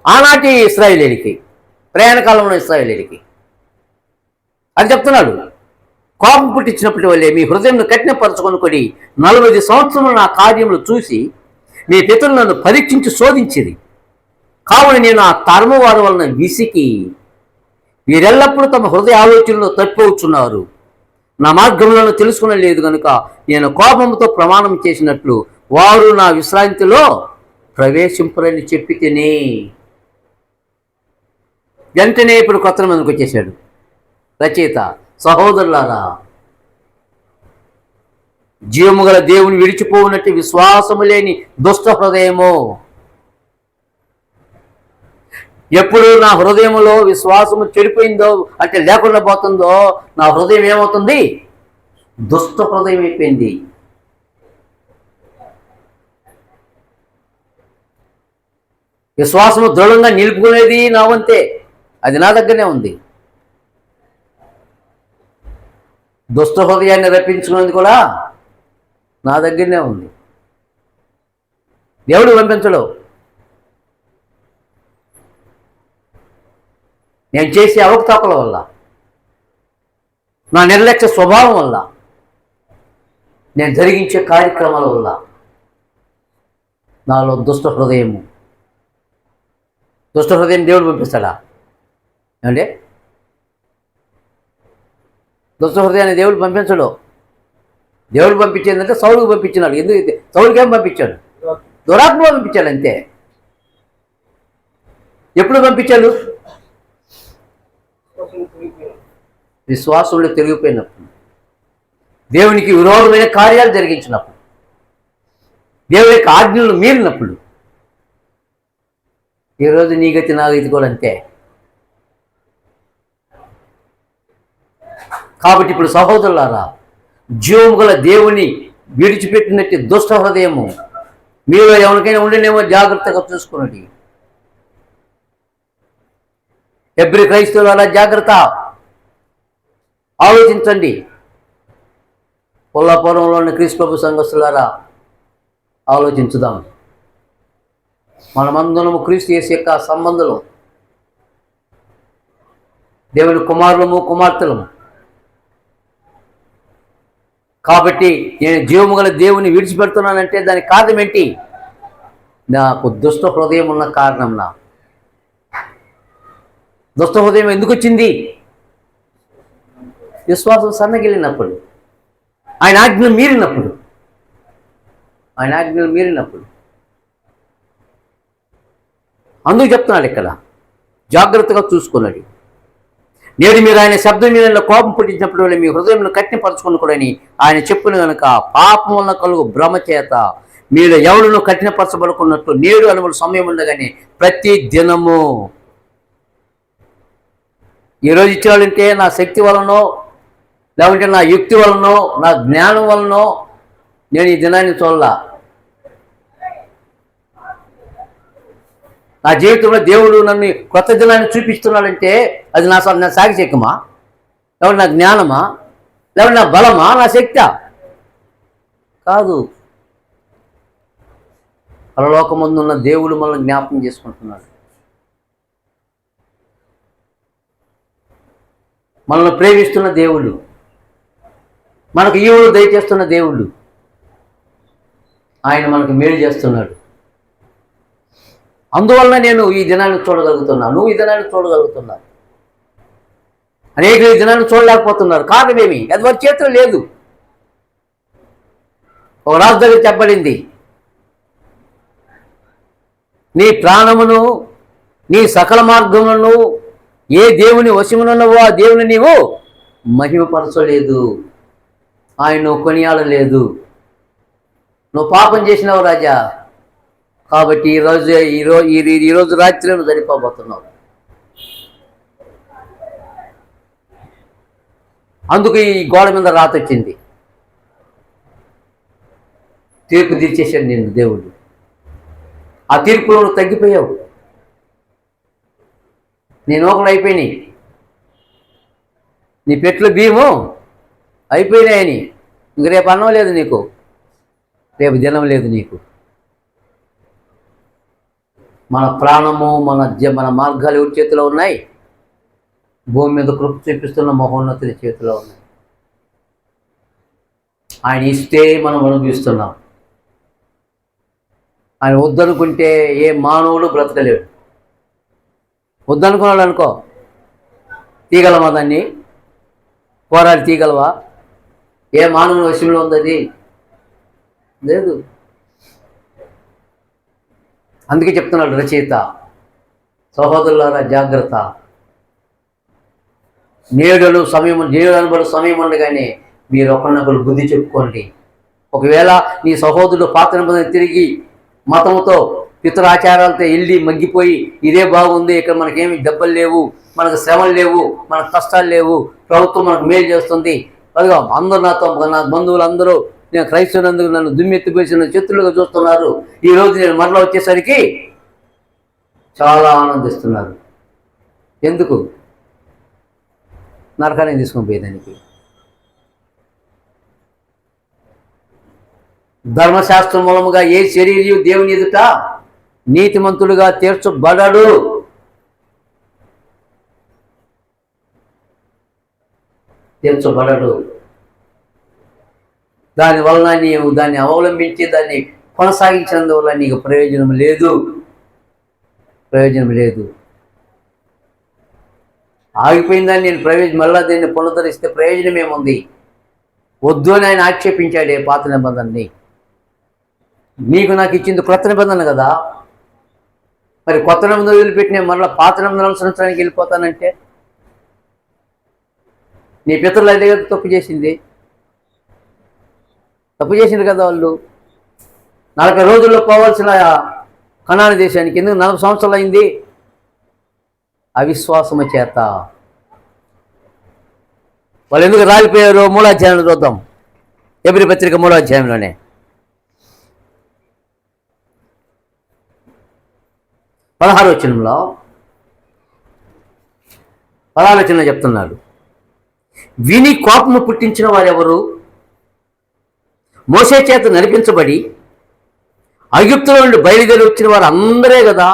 Speaker 1: ఆనాటి ఇశ్రాయేలీయులకి, ప్రయాణ కాలంలో ఇశ్రాయేలీయులకి. అది చెప్తున్నాడు. కోపం పుట్టించినప్పటి వల్లే మీ హృదయంను కఠినపరచుకొనుకొని 40 సంవత్సరములు నా కార్యములు చూసి మీ పితరులు నన్ను పరీక్షించి శోధించిరి. కావున నేను ఆ తరము వారి వలన విసికి వీరెల్లప్పుడూ తమ హృదయ ఆలోచనలో తప్పిపోతున్నారు. నా మార్గములను తెలుసుకునలేదు కనుక నేను కోపంతో ప్రమాణం చేసినట్లు వారు నా విశ్రాంతిలో ప్రవేశింపరని చెప్పి తిని. వెంటనే ఇప్పుడు కొత్త మందికి వచ్చేసాడు రచయిత. సహోదరులారా, జీవము గల దేవుని విడిచిపోవునట్టు విశ్వాసము లేని దుష్ట హృదయము. ఎప్పుడు నా హృదయంలో విశ్వాసము చెడిపోయిందో, అంటే లేకుండా పోతుందో, నా హృదయం ఏమవుతుంది? దుష్ట హృదయం అయిపోయింది. విశ్వాసము దృఢంగా నిలుపుకునేది నా వంతే, అది నా దగ్గరనే ఉంది. దుష్ట హృదయాన్ని రప్పించుకునేది కూడా నా దగ్గరనే ఉంది. దేవుడు పంపించడు. నేను చేసే అవకతవకల వల్ల, నా నిర్లక్ష్య స్వభావం వల్ల, నేను జరిగించే కార్యక్రమాల వల్ల నాలో దుష్ట హృదయం దేవుడు పంపిస్తాడా? అంటే దుష్ట హృదయాన్ని దేవుడు పంపించడు. దేవుడు పంపించేందంటే సౌలుకు పంపించినాడు. ఎందుకు? సౌలుకి ఏం పంపించాడు? దురాత్మ పంపించాడు అంతే. ఎప్పుడు పంపించాడు? విశ్వాసంలో తిరిగిపోయినప్పుడు, దేవునికి విరోధమైన కార్యాలు జరిగించినప్పుడు, దేవుని యొక్క ఆజ్ఞలను మీరినప్పుడు. ఈరోజు నీ గతి నా గతి కూడా అంతే. కాబట్టి ఇప్పుడు సహోదరులారా, జీవము గల దేవుని విడిచిపెట్టినట్టు దుష్ట హృదయము మీలో ఎవరికైనా ఉండినేమో జాగ్రత్తగా చూసుకున్నది. హెబ్రీ క్రైస్తవులారా జాగ్రత్త, ఆలోచించండి. పొల్లాపురంలోని క్రీస్తు ప్రభు సంఘస్థులారా ఆలోచించుదాం. మనమందరము క్రీస్తు యేసు యొక్క సంబంధులు, దేవుని కుమారులము కుమార్తెలము. కాబట్టి నేను జీవము గల దేవుని విడిచిపెడుతున్నానంటే దానికి కారణం ఏంటి? నాకు దుష్ట హృదయం ఉన్న కారణం. నా దుష్ట హృదయం ఎందుకు వచ్చింది? విశ్వాసం సన్నగిలినప్పుడు, ఆయన ఆజ్ఞలు మీరినప్పుడు. అందుకు చెప్తున్నాడు ఇక్కడ, జాగ్రత్తగా చూసుకున్నాడు. నేడు మీరు ఆయన శబ్దం మీద కోపం పుట్టించినప్పుడు మీ హృదయంలో కఠినపరచుకుని ఆయన చెప్పును కనుక పాపం వలన కలుగు భ్రమ చేత మీరు ఎవరినో కఠినపరచబడుకున్నట్టు నేడు అనుమతి సమయం ఉండగానే ప్రతి దినము. ఈరోజు ఇచ్చేవాళ్ళంటే నా శక్తి వలనో, లేకుంటే నా యుక్తి వలనో, నా జ్ఞానం వలనో నేను ఈ దినాన్ని చూడలా. నా జీవితంలో దేవుడు నన్ను కొత్త దినాన్ని చూపిస్తున్నాడంటే అది నా సాగిశక్యమా, లేకపోతే నా జ్ఞానమా, లేకపోతే నా బలమా, నా శక్తా? కాదు. పరలోకమందు ఉన్న దేవుడు మనల్ని జ్ఞాపకం చేసుకుంటున్నాడు. మనల్ని ప్రేమిస్తున్న దేవుడు, మనకు ఈవులు దయచేస్తున్న దేవుడు, ఆయన మనకు మేలు చేస్తున్నాడు. అందువలన నేను ఈ దినాన్ని చూడగలుగుతున్నాను, నువ్వు ఈ దినాన్ని చూడగలుగుతున్నావు. అనేక జనాన్ని చూడలేకపోతున్నారు. కారణమేమి? అది వారి చేతిలో లేదు. ఒక రాజు దగ్గర చెప్పబడింది, నీ ప్రాణమును నీ సకల మార్గములను ఏ దేవుని వశమునున్నవో ఆ దేవుని నీవు మహిమపరచలేదు, ఆయన కొనియాడలేదు. నువ్వు పాపం చేసినావు రాజా, కాబట్టి ఈరోజు రాత్రి నువ్వు చనిపోబోతున్నావు. అందుకు ఈ గోడ మీద రాత వచ్చింది, తీర్పు తీర్చేశాడు నిన్ను దేవుడు. ఆ తీర్పులో నువ్వు తగ్గిపోయావు, నీ నూకలు అయిపోయినాయి, నీ పెట్లు బియ్యము అయిపోయినాయని. ఇంక రేపు అన్నం లేదు నీకు, రేపు దినం లేదు నీకు. మన ప్రాణము మన మార్గాలు ఎవరి చేతిలో ఉన్నాయి? భూమి మీద కృప చూపిస్తున్న మహోన్నతుని చేతిలో ఉన్నాయి. ఆయన ఇస్తే మనం అనుభవిస్తున్నాం. ఆయన వద్దనుకుంటే ఏ మానవుడు బ్రతకలేడు. వద్దనుకున్నాడు అనుకో, తీగలమా? దాన్ని పోరాడి తీగలవా? ఏ మానవుని వశంలో ఉంది అది? లేదు. అందుకే చెప్తున్నాడు రచయిత, సహోదరులారా జాగ్రత్త, నేడు అనబడు సమయం ఉండగానే మీరు ఒకరినొకరు బుద్ధి చెప్పుకోండి. ఒకవేళ నీ సహోదరుడు పాత నిబంధన తిరిగి మతంతో పితరాచారాలతో వెళ్ళి మగ్గిపోయి ఇదే బాగుంది, ఇక్కడ మనకేమి దెబ్బలు లేవు, మనకు శ్రమలు లేవు, మనకు కష్టాలు లేవు, ప్రభుత్వం మనకు మేలు చేస్తుంది, అదిగో అందరూ నా బంధువులందరూ నేను క్రైస్తవునందుకు నన్ను దుమ్మెత్తిపోసిన చేతులుగా చూస్తున్నారు, ఈరోజు నేను మరలా వచ్చేసరికి చాలా ఆనందిస్తున్నారు. ఎందుకు? నరకాన్ని తీసుకొని పోయేదానికి. ధర్మశాస్త్రం మూలముగా ఏ శరీరయు దేవుని ఎదుట నీతిమంతులుగా తీర్చబడడు. దానివలన నీవు దాన్ని అవలంబించి దాన్ని కొనసాగించినందువల్ల నీకు ప్రయోజనం లేదు. ఆగిపోయిందని నేను మళ్ళా దీన్ని పునరుద్ధరిస్తే ప్రయోజనం ఏముంది? వద్దు అని ఆయన ఆక్షేపించాడే పాత నిబంధనని. నీకు నాకు ఇచ్చింది కొత్త నిబంధన కదా, మరి కొత్త నిబంధన వదిలిపెట్టి మళ్ళీ పాత నిబంధన అనుసరించడానికి వెళ్ళిపోతానంటే నీ పితరులు అదే కదా తప్పు చేసింది కదా వాళ్ళు. 40 రోజుల్లో పోవాల్సిన కనాను దేశానికి ఎందుకు 40 సంవత్సరాలు అయింది? అవిశ్వాసము చేత. వాళ్ళు ఎందుకు రాలిపోయారు? 3వ అధ్యాయంలో చూద్దాం. ఎబ్రీ పత్రిక 3వ అధ్యాయంలోనే 16వ వచనంలో చెప్తున్నాడు, విని కోపము పుట్టించిన వారెవరు? మోషే చేత నడిపించబడి ఐగుప్తులో నుండి బయలుదేరి వచ్చిన వారు అందరే కదా.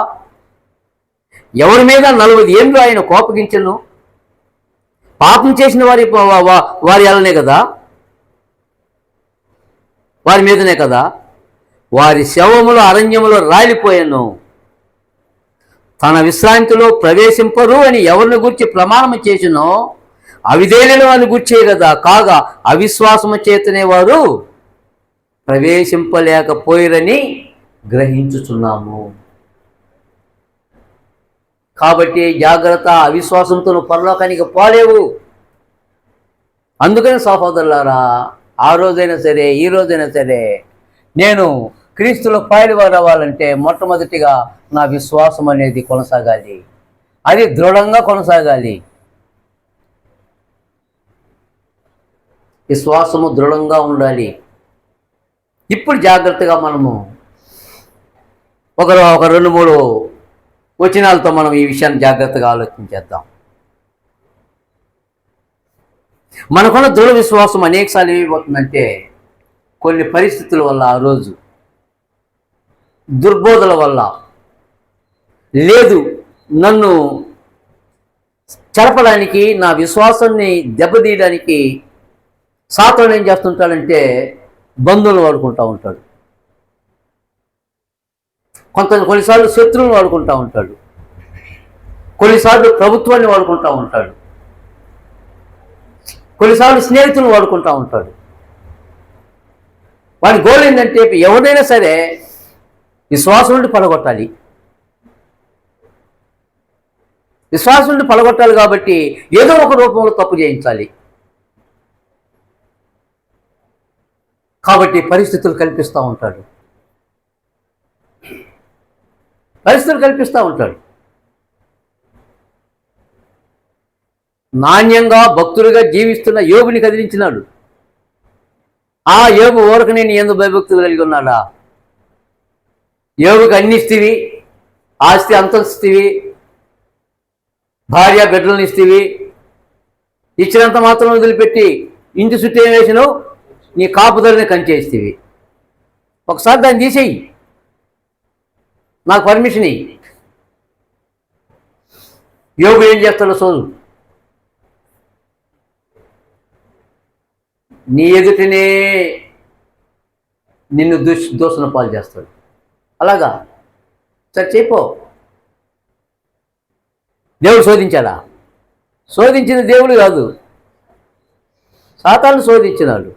Speaker 1: ఎవరి మీద 40 ఏళ్ళు ఆయన కోపగించను? పాపం చేసిన వారి అలానే కదా, వారి మీదనే కదా. వారి శవములు అరణ్యములో రాలిపోయాను, తన విశ్రాంతిలో ప్రవేశింపరు అని ఎవరిని గురించి ప్రమాణము చేసినో అవిధేయులైన వారిని గుర్చే కదా. కాగా అవిశ్వాసము చేతనే వారు ప్రవేశింపలేకపోయిరని గ్రహించుచున్నాము. కాబట్టి జాగ్రత్త, అవిశ్వాసంతో నువ్వు పరలోకానికి పోలేవు. అందుకని సహోదరులారా, ఆ రోజైనా సరే ఈ రోజైనా సరే నేను క్రీస్తులో పాలువారు అవ్వాలంటే మొట్టమొదటిగా నా విశ్వాసం అనేది కొనసాగాలి, అది దృఢంగా కొనసాగాలి. విశ్వాసము దృఢంగా ఉండాలి. ఇప్పుడు జాగ్రత్తగా మనము ఒక 2-3 వచనాలతో మనం ఈ విషయాన్ని జాగ్రత్తగా ఆలోచించేద్దాం. మనకున్న దృఢ విశ్వాసం అనేకసార్లు ఏమైపోతుందంటే కొన్ని పరిస్థితుల వల్ల, ఆ రోజు దుర్బోధల వల్ల, లేదు నన్ను చెరపడానికి, నా విశ్వాసాన్ని దెబ్బతీయడానికి సాతాను ఏం చేస్తుంటాడంటే బంధువులను వాడుకుంటూ ఉంటాడు, కొన్నిసార్లు శత్రువులను వాడుకుంటూ ఉంటాడు, కొన్నిసార్లు ప్రభుత్వాన్ని వాడుకుంటూ ఉంటాడు. కొన్నిసార్లు స్నేహితులను వాడుకుంటూ ఉంటాడు. వాడి గోల్ ఏంటంటే ఎవరైనా సరే విశ్వాసం నుండి పడగొట్టాలి. విశ్వాసం నుండి పడగొట్టాలి కాబట్టి ఏదో ఒక రూపంలో తప్పు చేయించాలి. కాబట్టి పరిస్థితులు కల్పిస్తూ ఉంటాడు. నాణ్యంగా భక్తులుగా జీవిస్తున్న యోబుని కదిలించినాడు. ఆ యోబు ఊరకనే నీ యందు భయభక్తులు కలిగి ఉన్నాడా? యోబుకి అన్ని ఇస్తేవి, ఆస్తి అంతస్తువి, భార్య బిడ్డలను ఇస్తేవి, ఇచ్చినంత మాత్రం వదిలిపెట్టి ఇంటి చుట్టూ ఏం వేసినావు? నీ కాపుదలని కంచేస్తేవి. ఒకసారి దాన్ని తీసేయి, నాకు పర్మిషన్ ఇయ్యి. యోబు ఏం చేస్తాడో సోదు. నీ ఎదుటినే నిన్ను దూషణ పాలు చేస్తాడు. అలాగా సరే చెప్పో. దేవుడు శోధించాడా? శోధించిన దేవుడు కాదు, సాతాను శోధించినాడు.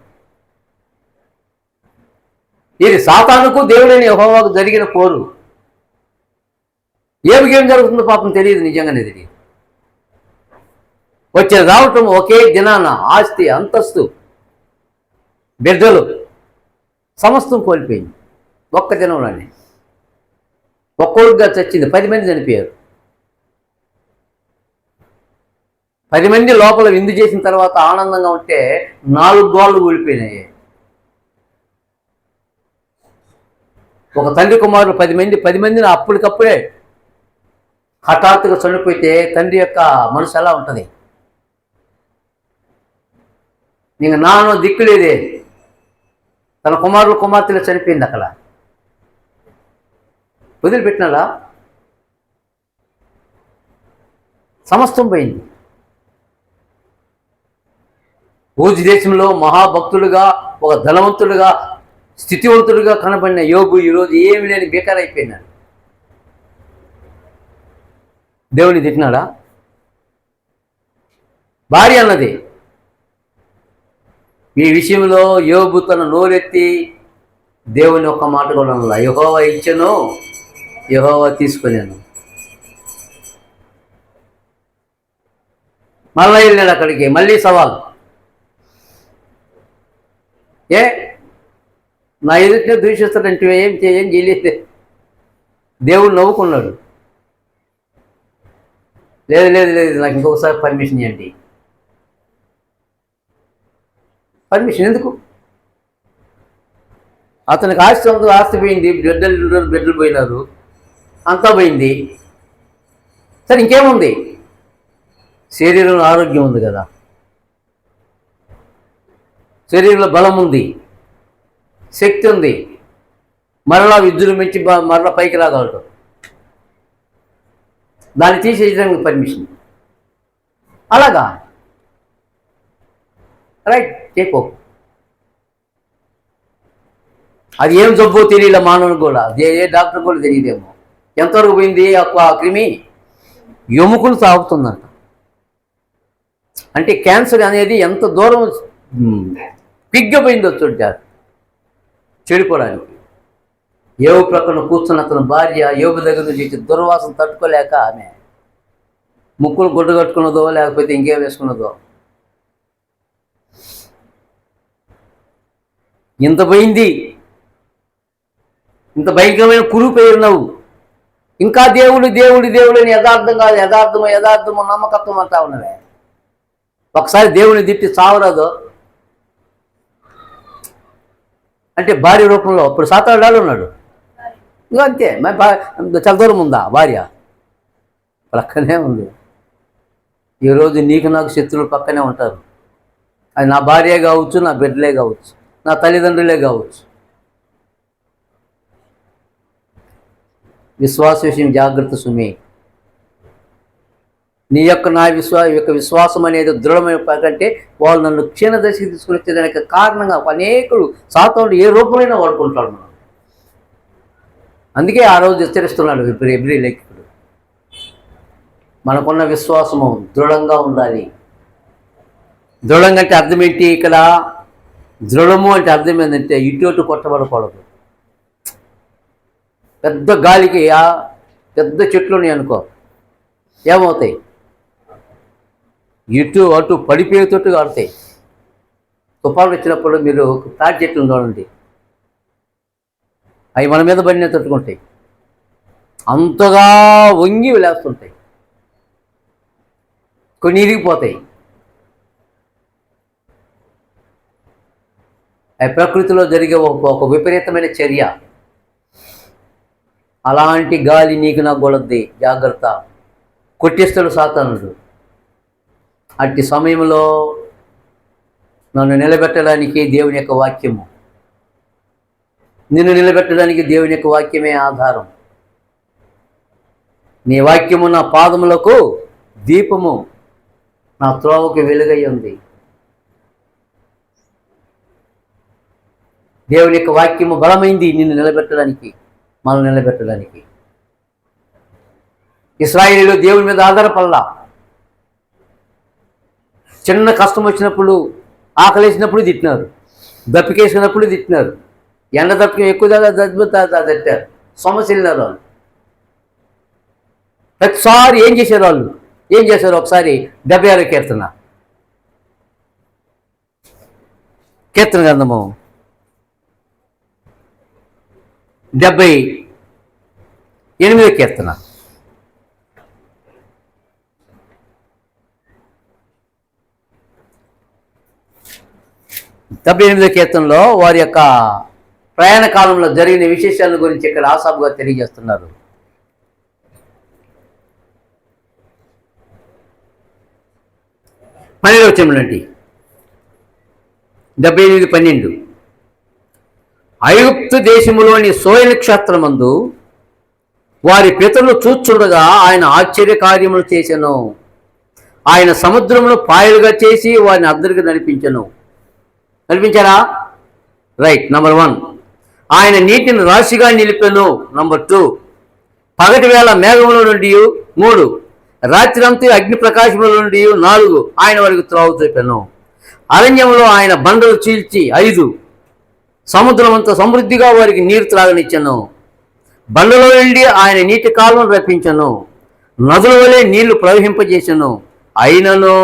Speaker 1: ఇది సాతానుకు దేవుడైన యెహోవాకు జరిగిన పోరు. ఏం జరుగుతుందో పాపం తెలియదు, నిజంగానే తెలియదు. వచ్చే రావటం ఒకే దినాన ఆస్తి, అంతస్తు, బిడ్డలు సమస్తం కోల్పోయింది. ఒక్క దినంలోనే ఒక్కొక్కగా చచ్చింది. 10 మంది చనిపోయారు. 10 మంది లోపల విందు చేసిన తర్వాత ఆనందంగా ఉంటే 4 గోళ్ళు కూలిపోయినాయి. ఒక తండ్రి కుమారులు 10 మందిని అప్పటికప్పుడే హఠాత్తుగా చనిపోతే తండ్రి యొక్క మనసు ఎలా ఉంటుంది? ఇంక నాన్న దిక్కులేదే, తన కుమార్తెలు చనిపోయింది. అక్కడ వదిలిపెట్టినాడా? సమస్తం పోయింది. ఊజు దేశంలో మహాభక్తుడుగా, ఒక ధనవంతుడుగా, స్థితివంతుడుగా కనబడిన యోబు ఈరోజు ఏమి లేని బేకారైపోయినాడు. దేవుని తిట్టినాడా? భార్య అన్నది ఈ విషయంలో యోబు తన నోరెత్తి దేవుని ఒక్క మాట కూడా అన్నదా, యెహోవా ఇచ్చెను, యెహోవా తీసుకున్నాను. మళ్ళీ వెళ్ళాడు అక్కడికి, మళ్ళీ సవాల్. నా ఎదుటినే దూషిస్తాడంటే ఏం చేయలేదు. దేవుడు నవ్వుకున్నాడు. లేదు, నాకు ఇంకొకసారి పర్మిషన్ ఇవ్వండి. పర్మిషన్ ఎందుకు? అతనికి ఆస్తి పోయింది, బిడ్డలు పోయినారు, అంతా పోయింది. సరే ఇంకేముంది? శరీరంలో ఆరోగ్యం ఉంది కదా, శరీరంలో బలం ఉంది, శక్తి ఉంది, మరలా విద్యుత్ మరలా పైకి రాగలడు. దాన్ని తీసేయడానికి పర్మిషన్. అలాగా రైట్ చెప్పు. అది ఏం జబ్బో తెలియలే మానవునికి కూడా, ఏ డాక్టర్ కూడా తెలియదేమో. ఎంతవరకు పోయింది ఆ క్రిమి? ఎముకలు తాగుతుందంట. అంటే క్యాన్సర్ అనేది ఎంత దూరం క్విక్గా పోయిందో చూడారు చెడిపోవడానికి. యోబు ప్రక్కన కూర్చున్న అతను భార్య యోబు దగ్గర నుంచి దుర్వాసన తట్టుకోలేక ఆమె ముక్కులు గుడ్డ కట్టుకున్నదో లేకపోతే ఇంకేం వేసుకున్నదో. ఇంత పోయింది, ఇంత భయంకరమైన కురుపు పేరున్నావు, ఇంకా దేవుడు అని యథార్థము నమ్మకత్వం అంటా ఉన్నవే. ఒకసారి దేవుని తిట్టి చావరాదు అంటే భార్య రూపంలో. ఇప్పుడు సాతాడు ఉన్నాడు, ఇంకా అంతే. చాలా దూరం ఉందా భార్య? పక్కనే ఉంది. ఈరోజు నీకు నాకు శత్రువులు పక్కనే ఉంటారు. అది నా భార్యే కావచ్చు, నా బిడ్డలే కావచ్చు, నా తల్లిదండ్రులే కావచ్చు. విశ్వాస విషయం జాగ్రత్త సుమి. నీ యొక్క నా విశ్వాసం అనేది దృఢమైన కంటే వాళ్ళు నన్ను క్షీణదశకి తీసుకుని వచ్చేదానికి కారణంగా అనేకులు సాతానుడు ఏ రూపమైనా వాడుకుంటాడు. మనం అందుకే ఆ రోజు హెచ్చరిస్తున్నాడు ఎబ్రీ లేఖకుడు, మనకున్న విశ్వాసము దృఢంగా ఉండాలి. దృఢంగా అంటే అర్థం ఏంటి? ఇక్కడ దృఢము అంటే అర్థం ఏంటంటే ఇటు కొట్టబడకూడదు. పెద్ద గాలికి పెద్ద చెట్లు ఉన్నాయి అనుకో, ఏమవుతాయి? ఇటు అటు పడిపోయేటట్టుగా ఆడతాయి. తుఫాను వచ్చినప్పుడు మీరు తాటి చెట్లు చూడండి, అవి మన మీద పడిన తట్టుకుంటాయి, అంతగా వంగి లేస్తుంటాయి, కొన్ని ఇరిగిపోతాయి. అవి ప్రకృతిలో జరిగే ఒక విపరీతమైన చర్య. అలాంటి గాలి నీకు నాకు కొలద్ది, జాగ్రత్త, కొట్టిస్తాడు సాతానుడు. అట్టి సమయంలో నన్ను నిలబెట్టడానికి దేవుని యొక్క వాక్యము, నిన్ను నిలబెట్టడానికి దేవుని యొక్క వాక్యమే ఆధారం. నీ వాక్యము నా పాదములకు దీపము, నా త్రోవకు వెలుగై ఉంది. దేవుని యొక్క వాక్యము బలమైంది నిన్ను నిలబెట్టడానికి, మనల్ని నిలబెట్టడానికి. ఇశ్రాయేలీయులు దేవుని మీద ఆధారపడలా. చిన్న కష్టం వచ్చినప్పుడు, ఆకలేసినప్పుడు తిట్టినారు, దప్పికేసినప్పుడు తిట్టినారు, ఎండ దప్పిక ఎక్కువ తట్టారు, సమస్య వెళ్ళినారు వాళ్ళు. ప్రతిసారి ఏం చేశారు వాళ్ళు? ఏం చేశారు? ఒకసారి 76 కీర్తన గ్రంథము 78 కీర్తన. కీర్తనలో వారి యొక్క ప్రయాణ కాలంలో జరిగిన విశేషాల గురించి ఇక్కడ ఆసాబుగా తెలియజేస్తున్నారు. వచ్చేమండి 78:12. ఐగుప్తు దేశములోని సోయన క్షేత్రమందు వారి పితరులు చూచుండగా ఆయన ఆశ్చర్య కార్యములు చేసెను. ఆయన సముద్రమును పాయలుగా చేసి వారిని అద్దరికి నడిపించారా? రైట్. నంబర్ 1, ఆయన నీటిని రాశిగా నిలిపెను. నంబర్ 2, పగటి వేళ మేఘముల నుండి. 3, రాత్రంతా అగ్ని ప్రకాశముల నుండి. 4, ఆయన వారికి త్రోవ చూపెను. అరణ్యంలో ఆయన బండలు చీల్చి. 5, సముద్రం అంతా సమృద్ధిగా వారికి నీరు త్రాగనిచ్చను. బండలో నుండి ఆయన నీటి కాలువను రప్పించను, నదుల వలె నీళ్లు ప్రవహింపజేసను. అయినను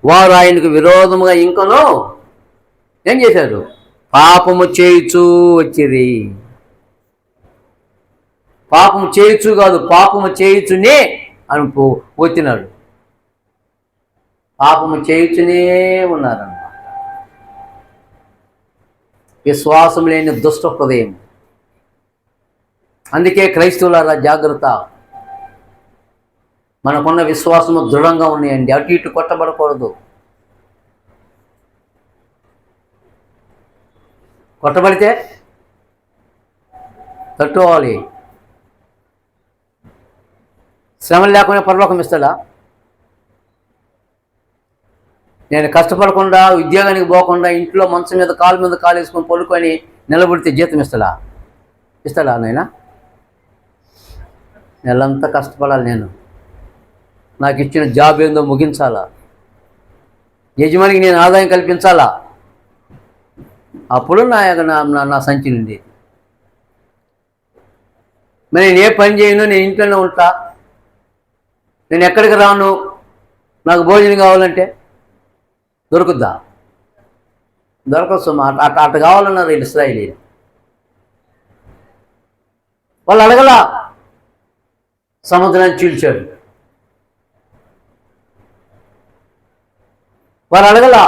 Speaker 1: వారు ఆయనకు విరోధముగా ఇంకనూ ఏం చేశారు? పాపము చేయుచూ వచ్చిరి. పాపము చేయుచు కాదు, పాపము చేయుచునే అని వచ్చినాడు. పాపము చేయుచునే ఉన్నారన్నమాట. విశ్వాసం లేని దుష్ట హృదయం. అందుకే క్రైస్తవులారా జాగ్రత్త, మనకున్న విశ్వాసము దృఢంగా ఉన్నాయండి, అటు ఇటు కొట్టబడకూడదు. కొట్టబడితే తట్టుకోవాలి. శ్రమలు లేకుండా పరలోకం ఇస్తాడా? నేను కష్టపడకుండా, ఉద్యోగానికి పోకుండా, ఇంట్లో మంచం మీద కాలు వేసుకొని పడుకొని నిలబడితే జీతం ఇస్తాడా నాయనా? నెలంతా కష్టపడాలి. నాకు ఇచ్చిన జాబ్ ఏందో ముగించాలా, యజమానికి నేను ఆదాయం కల్పించాలా, అప్పుడు నా సంచి నుండి. మరి నేను ఏ పని చేయను, నేను ఇంట్లోనే ఉంటా, నేను ఎక్కడికి రాను, నాకు భోజనం కావాలంటే దొరుకుద్దా? దొరకచ్చు. అటు కావాలన్నారు ఇశ్రాయేలీయులు. వాళ్ళు అడగలా, సముద్రాన్ని చీల్చాడు. వారు అడగలా,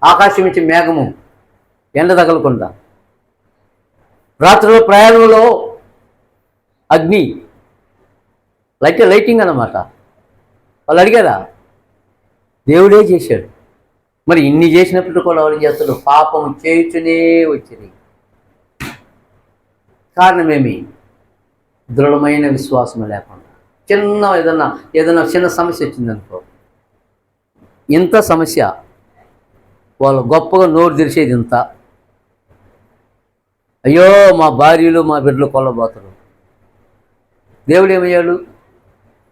Speaker 1: ఆకాశం నుంచి మేఘము ఎండ తగలకుండా. రాత్రిలో ప్రయాణంలో అగ్ని, లైటింగ్ అన్నమాట. వాళ్ళు అడిగారా? దేవుడే చేశాడు. మరి ఇన్ని చేసినప్పుడు కూడా వాళ్ళు చేస్తాడు? పాపం చేయుచునే వచ్చింది. కారణమేమి? దృఢమైన విశ్వాసం లేకుండా. ఏదైనా చిన్న సమస్య వచ్చిందనుకో, ఇంత సమస్య, వాళ్ళు గొప్పగా నోరు తెరిచేది ఇంత. అయ్యో మా భార్యలు మా బిడ్డలు కొల్లబోతారు. దేవుడు ఏమయ్యాడు?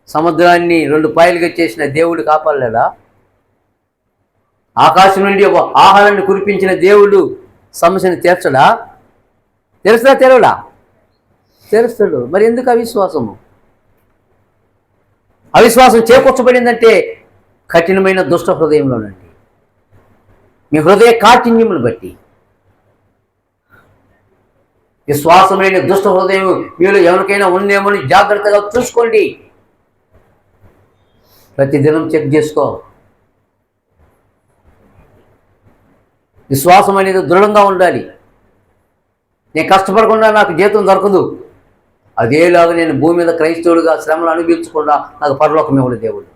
Speaker 1: సముద్రాన్ని 2 పాయలుగా చేసిన దేవుడు కాపాడలేడా? ఆకాశం నుండి ఆహారాన్ని కురిపించిన దేవుడు సమస్యను తీర్చడా? తెలుస్తా తెలవడా? తెలుస్తాడు. మరి ఎందుకు అవిశ్వాసము? అవిశ్వాసం చేకూర్చబడిందంటే కఠినమైన దుష్ట హృదయంలోనండి. మీ హృదయ కాఠిన్యమును బట్టి. విశ్వాసమైన దుష్ట హృదయం మీలో ఎవరికైనా ఉందేమని జాగ్రత్తగా చూసుకోండి. ప్రతిదినం చెక్ చేసుకో. విశ్వాసం అనేది దృఢంగా ఉండాలి. నేను కష్టపడకుండా నాకు జీతం దొరకదు, అదేలాగా నేను భూమి మీద క్రైస్తవుడిగా శ్రమలు అనుభవించకుండా నాకు పరలోకం ఇవ్వడు దేవుడు.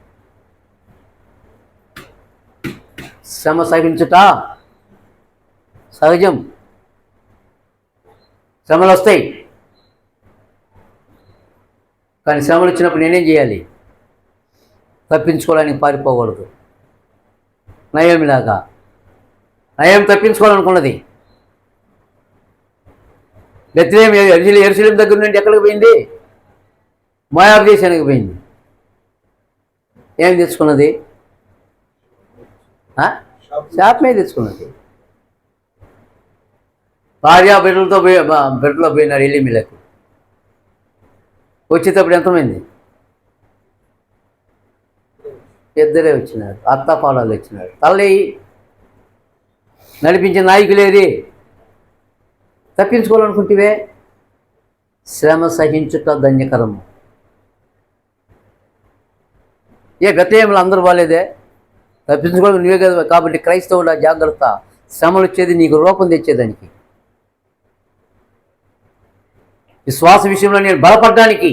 Speaker 1: శ్రమ సహించుట సహజం. శ్రమలు వస్తాయి, కానీ శ్రమలు వచ్చినప్పుడు నేనేం చేయాలి? తప్పించుకోవడానికి పారిపోకూడదు. నయోమిలాగా. నయం తప్పించుకోవాలనుకున్నది. బెత్లెహేము యెరూషలేము దగ్గర నుండి ఎక్కడికి పోయింది? మోయాబు దేశానికి పోయింది. ఏం తెచ్చుకున్నది? శాపమే తెచ్చుకున్నది. భార్య బిడ్డలతో పోయినాడు ఎలీమెలెకు. వచ్చేటప్పుడు ఎంతమంది? ఇద్దరే వచ్చినారు. అత్తాపాడాలు వచ్చినారు. తల్లి నడిపించే నాయకులేది? తప్పించుకోవాలనుకుంటే శ్రమ సహించుట ధన్యకరము. బెత్లెహేములో అందరూ బాలేదే? తప్పించుకోవడం నువ్వే కదా. కాబట్టి క్రైస్తవుల జాగ్రత్త. శ్రమలు వచ్చేది నీకు రూపం తెచ్చేదానికి. విశ్వాస విషయంలో నేను బలపడ్డానికి.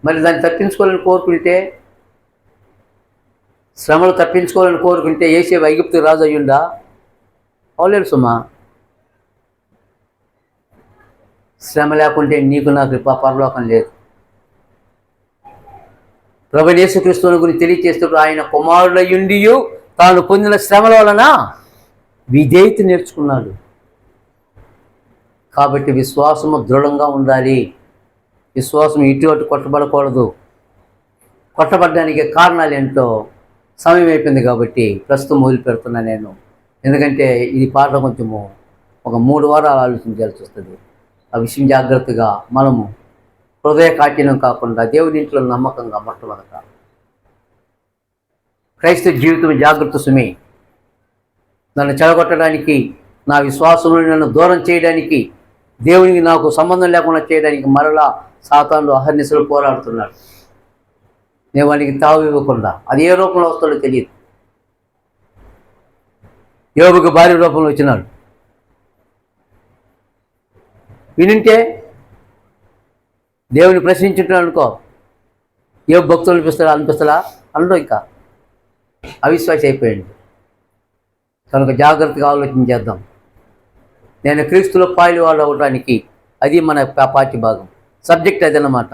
Speaker 1: మరి దాన్ని తప్పించుకోవాలని కోరుకుంటే, శ్రమలు తప్పించుకోవాలని కోరుకుంటే యోసేపు ఐగుప్తు రాజు అయ్యుండా? అవలేదు సుమా. శ్రమ లేకుంటే నీకు నాకు పరలోకం లేదు. ప్రభువైన యేసుక్రీస్తుని గురించి తెలియజేస్తూ ఆయన కుమారుడయ్యుండి తాను పొందిన శ్రమల వలన విధేయత నేర్చుకున్నాడు. కాబట్టి విశ్వాసము దృఢంగా ఉండాలి. విశ్వాసం ఇటు అటు కొట్టబడకూడదు. కొట్టబడడానికి కారణాలు ఏంటో సమయం అయిపోయింది కాబట్టి ప్రస్తుతం మొదలు పెడుతున్నా నేను. ఎందుకంటే ఇది పాట కొంచెము ఒక 3 వారాలు ఆలోచించాల్సి వస్తుంది. ఆ విషయం జాగ్రత్తగా మనము హృదయ కాఠిన్యం కాకుండా దేవుని ఇంట్లో నమ్మకంగా మొట్టమొదట క్రైస్తవ జీవితం జాగ్రత్త సుమి. నన్ను చెడగొట్టడానికి, నా విశ్వాసంలో నన్ను దూరం చేయడానికి, దేవునికి నాకు సంబంధం లేకుండా చేయడానికి మరలా సాతానుడు అహర్నిశలు పోరాడుతున్నాడు. నేను వానికి తావు ఇవ్వకుండా. అది ఏ రూపంలో వస్తాడో తెలియదు. యోబుకు భార్య రూపంలో వచ్చినాడు. వినింటే దేవుని ప్రశ్నించుంటున్నాడు అనుకో, ఏ భక్తులు అనిపిస్తాడా అనడం. ఇంకా అవిశ్వాసి అయిపోయింది. కనుక జాగ్రత్తగా ఆలోచన చేద్దాం. నేను క్రీస్తులో పాలువాడు అవడానికి అది మన పాఠ్య భాగం, సబ్జెక్ట్ అదన్నమాట.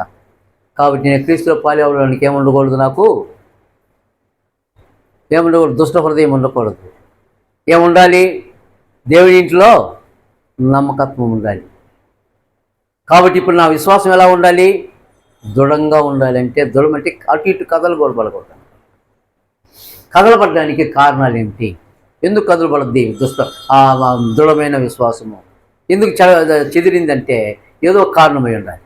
Speaker 1: కాబట్టి నేను క్రీస్తులో పాలువాడడానికి ఏముండకూడదు? నాకు ఏముండకూడదు? దుష్ట హృదయం ఉండకూడదు. ఏముండాలి? దేవుని ఇంట్లో నమ్మకత్వం ఉండాలి. కాబట్టి ఇప్పుడు నా విశ్వాసం ఎలా ఉండాలి? దృఢంగా ఉండాలి. అంటే దృఢం అంటే అటు ఇటు కదలబడకూడదు. కదలబడడానికి కారణాలు ఏమిటి? ఎందుకు కదలబడద్ది దృఢమైన విశ్వాసము? ఎందుకు చెదిరిందంటే ఏదో కారణమై ఉండాలి.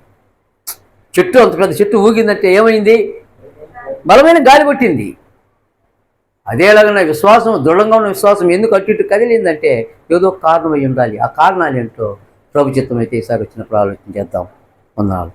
Speaker 1: చెట్టు అంత పెద్ద చెట్టు ఊగిందంటే ఏమైంది? బలమైన గాలి కొట్టింది. అదేలాగా విశ్వాసం, దృఢంగా ఉన్న విశ్వాసం ఎందుకు అటు ఇటు కదిలిందంటే ఏదో కారణమై ఉండాలి. ఆ కారణాలు ఏంటో ప్రభు చిత్తమైతే ఈసారి వచ్చినప్పుడు ఆలోచన చేద్దాం. వందనాలు.